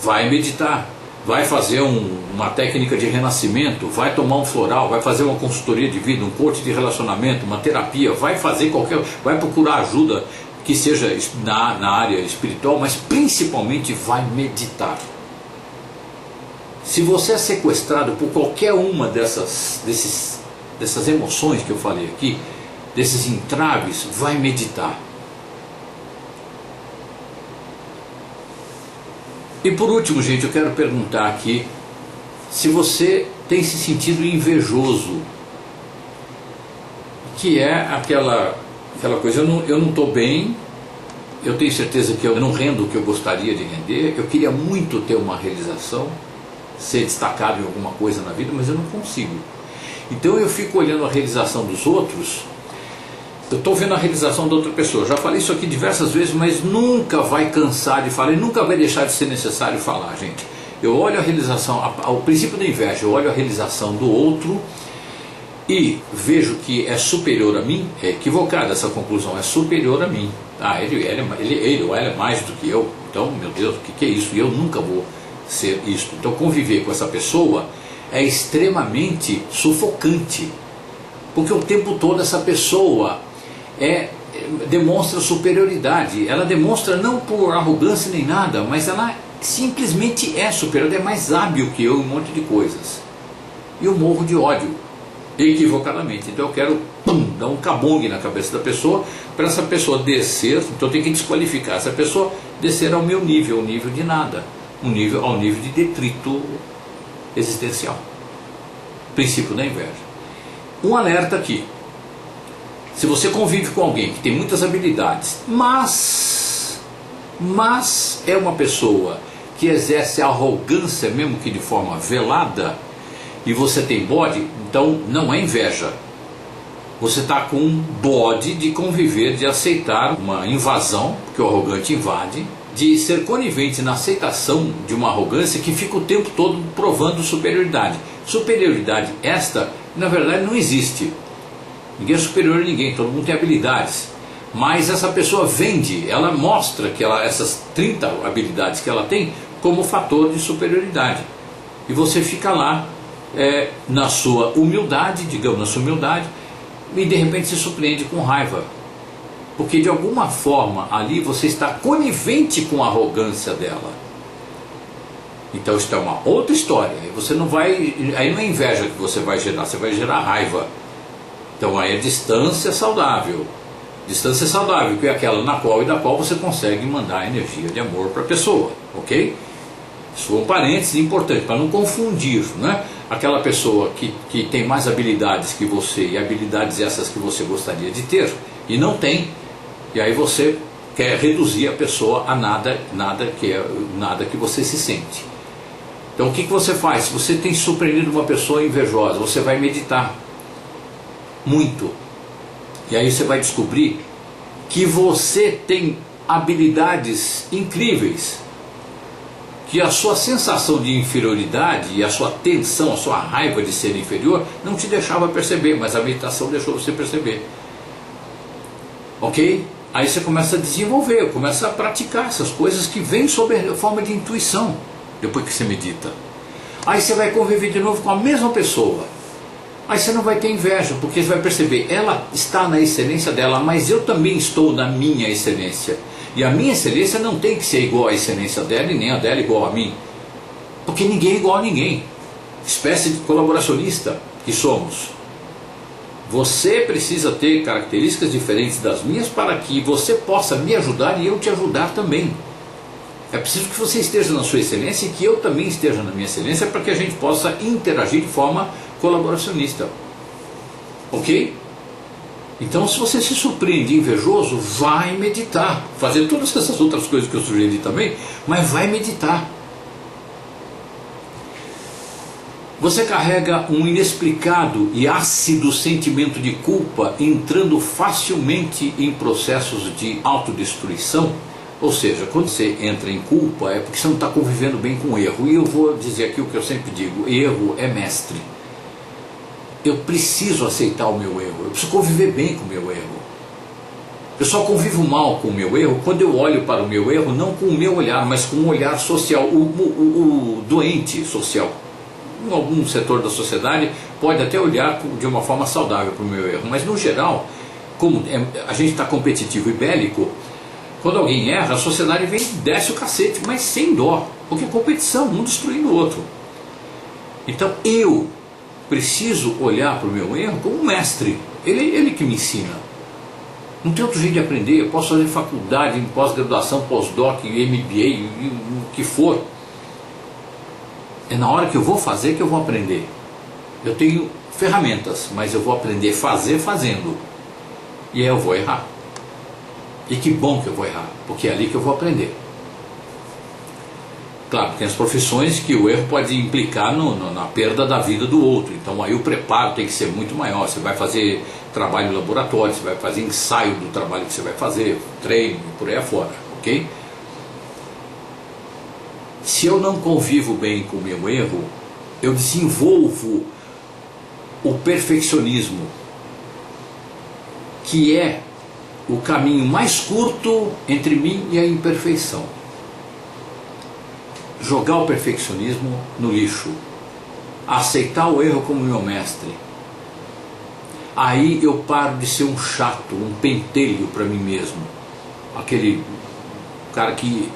Vai meditar. Vai fazer uma técnica de renascimento, vai tomar um floral, vai fazer uma consultoria de vida, um coach de relacionamento, uma terapia, vai procurar ajuda que seja na área espiritual, mas principalmente vai meditar. Se você é sequestrado por qualquer uma dessas emoções que eu falei aqui, desses entraves, vai meditar. E por último, gente, eu quero perguntar aqui se você tem se sentido invejoso, que é aquela coisa, eu não estou bem, eu tenho certeza que eu não rendo o que eu gostaria de render, eu queria muito ter uma realização, ser destacado em alguma coisa na vida, mas eu não consigo. Então eu fico olhando a realização dos outros, eu estou vendo a realização da outra pessoa. Já falei isso aqui diversas vezes, mas nunca vai cansar de falar e nunca vai deixar de ser necessário falar, gente. Eu olho a realização, ao princípio da inveja, eu olho a realização do outro e vejo que é superior a mim. É equivocada essa conclusão, é superior a mim. Ele ou ela é mais do que eu. Então, meu Deus, o que é isso? E eu nunca vou ser isto. Então, conviver com essa pessoa é extremamente sufocante, porque o tempo todo essa pessoa é demonstra superioridade. Ela demonstra não por arrogância nem nada, mas ela simplesmente é superior, é mais hábil que eu em um monte de coisas. E eu morro de ódio, equivocadamente. Então eu quero dar um cabongue na cabeça da pessoa, para essa pessoa descer. Então eu tenho que desqualificar essa pessoa, descer ao meu nível, ao nível de nada, ao nível de detrito existencial. Princípio da inveja. Um alerta aqui: se você convive com alguém que tem muitas habilidades, mas é uma pessoa que exerce arrogância, mesmo que de forma velada, e você tem bode, então não é inveja. Você está com um bode de conviver, de aceitar uma invasão, porque o arrogante invade, de ser conivente na aceitação de uma arrogância que fica o tempo todo provando superioridade. Superioridade esta, na verdade, não existe. Ninguém é superior a ninguém, todo mundo tem habilidades. Mas essa pessoa vende, ela mostra que essas 30 habilidades que ela tem como fator de superioridade. E você fica lá na sua humildade, digamos, na sua humildade, e de repente se surpreende com raiva. Porque de alguma forma ali você está conivente com a arrogância dela. Então isso é uma outra história. Você não vai, aí não é inveja que você vai gerar, você vai gerar raiva. Então aí é distância saudável. Distância saudável, que é aquela na qual e da qual você consegue mandar energia de amor para a pessoa, ok? Isso é um parênteses importante, para não confundir, né? Aquela pessoa que tem mais habilidades que você, e habilidades essas que você gostaria de ter, e não tem, e aí você quer reduzir a pessoa a nada que você se sente. Então o que você faz? Se você tem surpreendido uma pessoa invejosa, você vai meditar muito, e aí você vai descobrir que você tem habilidades incríveis, que a sua sensação de inferioridade e a sua tensão, a sua raiva de ser inferior não te deixava perceber, mas a meditação deixou você perceber, ok? Aí você começa a desenvolver, começa a praticar essas coisas que vêm sob a forma de intuição, depois que você medita. Aí você vai conviver de novo com a mesma pessoa. Aí você não vai ter inveja, porque você vai perceber, ela está na excelência dela, mas eu também estou na minha excelência. E a minha excelência não tem que ser igual à excelência dela, e nem a dela igual a mim. Porque ninguém é igual a ninguém. Espécie de colaboracionista que somos. Você precisa ter características diferentes das minhas para que você possa me ajudar e eu te ajudar também. É preciso que você esteja na sua excelência e que eu também esteja na minha excelência, para que a gente possa interagir de forma colaboracionista, ok? Então, se você se surpreende invejoso, vai meditar, fazer todas essas outras coisas que eu sugeri também, mas vai meditar. Você carrega um inexplicado e ácido sentimento de culpa, entrando facilmente em processos de autodestruição. Ou seja, quando você entra em culpa é porque você não está convivendo bem com o erro. E eu vou dizer aqui o que eu sempre digo: erro é mestre. Eu preciso aceitar o meu erro, eu preciso conviver bem com o meu erro. Eu só convivo mal com o meu erro quando eu olho para o meu erro, não com o meu olhar, mas com um olhar social, o doente social. Em algum setor da sociedade pode até olhar de uma forma saudável para o meu erro, mas no geral, como a gente está competitivo e bélico, quando alguém erra, a sociedade vem e desce o cacete, mas sem dó, porque é competição, um destruindo o outro. Então eu preciso olhar para o meu erro como um mestre, ele que me ensina. Não tem outro jeito de aprender. Eu posso fazer faculdade, pós-graduação, pós-doc, MBA, o que for. É na hora que eu vou fazer que eu vou aprender. Eu tenho ferramentas, mas eu vou aprender a fazer fazendo. E aí eu vou errar. E que bom que eu vou errar, porque é ali que eu vou aprender. Claro, tem as profissões que o erro pode implicar na perda da vida do outro. Então aí o preparo tem que ser muito maior. Você vai fazer trabalho em laboratório, você vai fazer ensaio do trabalho que você vai fazer, treino e por aí afora, ok? Se eu não convivo bem com o meu erro, eu desenvolvo o perfeccionismo, que é o caminho mais curto entre mim e a imperfeição. Jogar o perfeccionismo no lixo, aceitar o erro como meu mestre, aí eu paro de ser um chato, um pentelho para mim mesmo, aquele cara que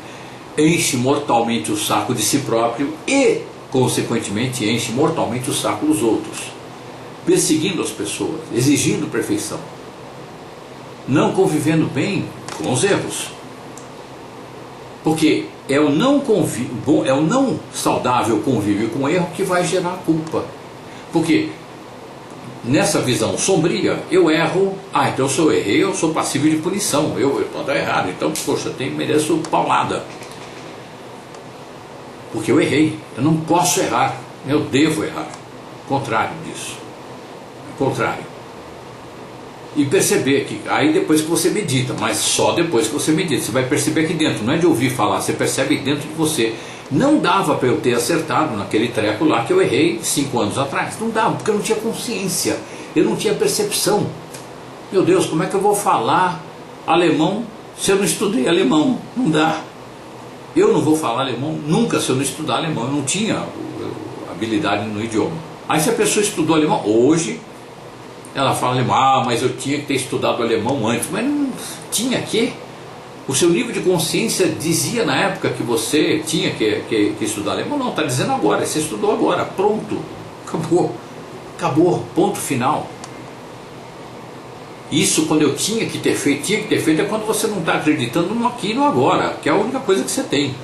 enche mortalmente o saco de si próprio e, consequentemente, enche mortalmente o saco dos outros, perseguindo as pessoas, exigindo perfeição, não convivendo bem com os erros. Porque é o não saudável convívio com o erro que vai gerar culpa. Porque nessa visão sombria, eu erro, então se eu errei, eu sou passível de punição, eu estou errado, então, poxa, mereço paulada. Porque eu errei, eu não posso errar, eu devo errar. Contrário disso. Contrário. E perceber que, aí depois que você medita, mas só depois que você medita, você vai perceber aqui dentro, não é de ouvir falar, você percebe dentro de você. Não dava para eu ter acertado naquele treco lá que eu errei 5 anos atrás, não dava, porque eu não tinha consciência, eu não tinha percepção. Meu Deus, como é que eu vou falar alemão se eu não estudei alemão? Não dá. Eu não vou falar alemão nunca se eu não estudar alemão, eu não tinha habilidade no idioma. Aí se a pessoa estudou alemão, hoje ela fala alemão, mas eu tinha que ter estudado alemão antes. Mas não tinha que. O seu nível de consciência dizia na época que você tinha que estudar alemão. Não, está dizendo agora, você estudou agora, pronto, acabou, acabou, ponto final. Isso quando eu tinha que ter feito é quando você não está acreditando no aqui e no agora, que é a única coisa que você tem.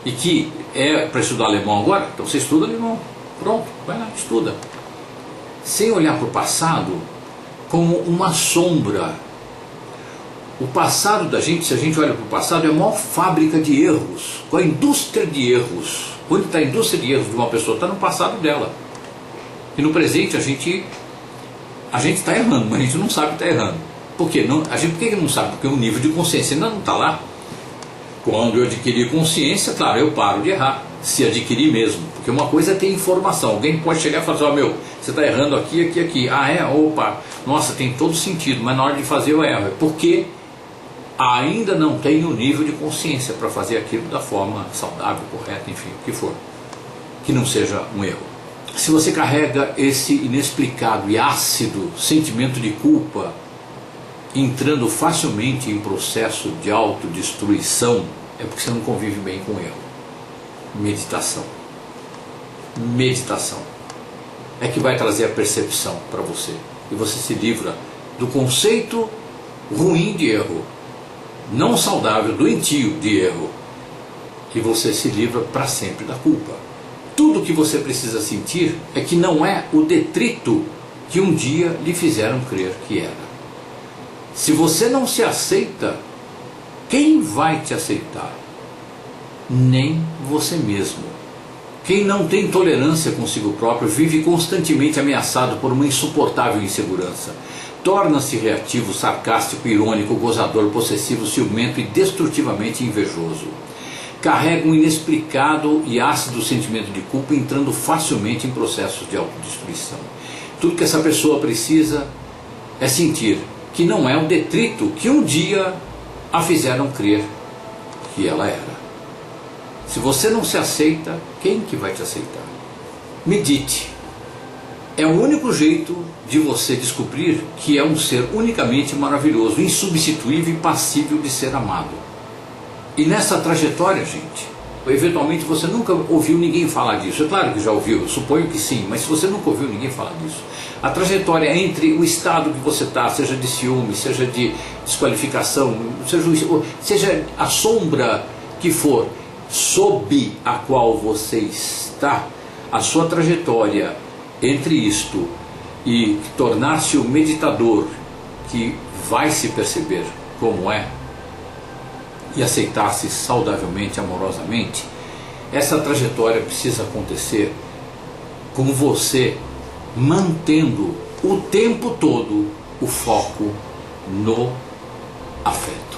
E que é para estudar alemão agora, então você estuda alemão, pronto, vai lá, estuda. Sem olhar para o passado como uma sombra. O passado da gente, se a gente olha para o passado, é a maior fábrica de erros, com a indústria de erros. Onde está a indústria de erros de uma pessoa? Está no passado dela. E no presente a gente está errando, mas a gente não sabe que está errando. Por quê? Por que não sabe? Porque o nível de consciência ainda não está lá. Quando eu adquirir consciência, claro, eu paro de errar, se adquirir mesmo. Porque uma coisa é ter informação. Alguém pode chegar e falar assim, você está errando aqui, aqui, aqui. Ah, é? Opa, nossa, tem todo sentido, mas na hora de fazer eu erro. É porque ainda não tenho o nível de consciência para fazer aquilo da forma saudável, correta, enfim, o que for. Que não seja um erro. Se você carrega esse inexplicado e ácido sentimento de culpa, entrando facilmente em processo de autodestruição, é porque você não convive bem com o erro. Meditação. Meditação é que vai trazer a percepção para você. E você se livra do conceito ruim de erro, não saudável, doentio de erro. E você se livra para sempre da culpa. Tudo que você precisa sentir é que não é o detrito que um dia lhe fizeram crer que era. Se você não se aceita, quem vai te aceitar? Nem você mesmo. Quem não tem tolerância consigo próprio vive constantemente ameaçado por uma insuportável insegurança. Torna-se reativo, sarcástico, irônico, gozador, possessivo, ciumento e destrutivamente invejoso. Carrega um inexplicado e ácido sentimento de culpa, entrando facilmente em processos de autodestruição. Tudo que essa pessoa precisa é sentir que não é um detrito que um dia a fizeram crer que ela era. Se você não se aceita, quem que vai te aceitar? Medite. É o único jeito de você descobrir que é um ser unicamente maravilhoso, insubstituível e passível de ser amado. E nessa trajetória, gente, eventualmente você nunca ouviu ninguém falar disso. É claro que já ouviu, eu suponho que sim, mas se você nunca ouviu ninguém falar disso, a trajetória entre o estado que você está, seja de ciúme, seja de desqualificação, seja a sombra que for, sob a qual você está, a sua trajetória entre isto e tornar-se o meditador que vai se perceber como é e aceitar-se saudavelmente, amorosamente, essa trajetória precisa acontecer com você mantendo o tempo todo o foco no afeto.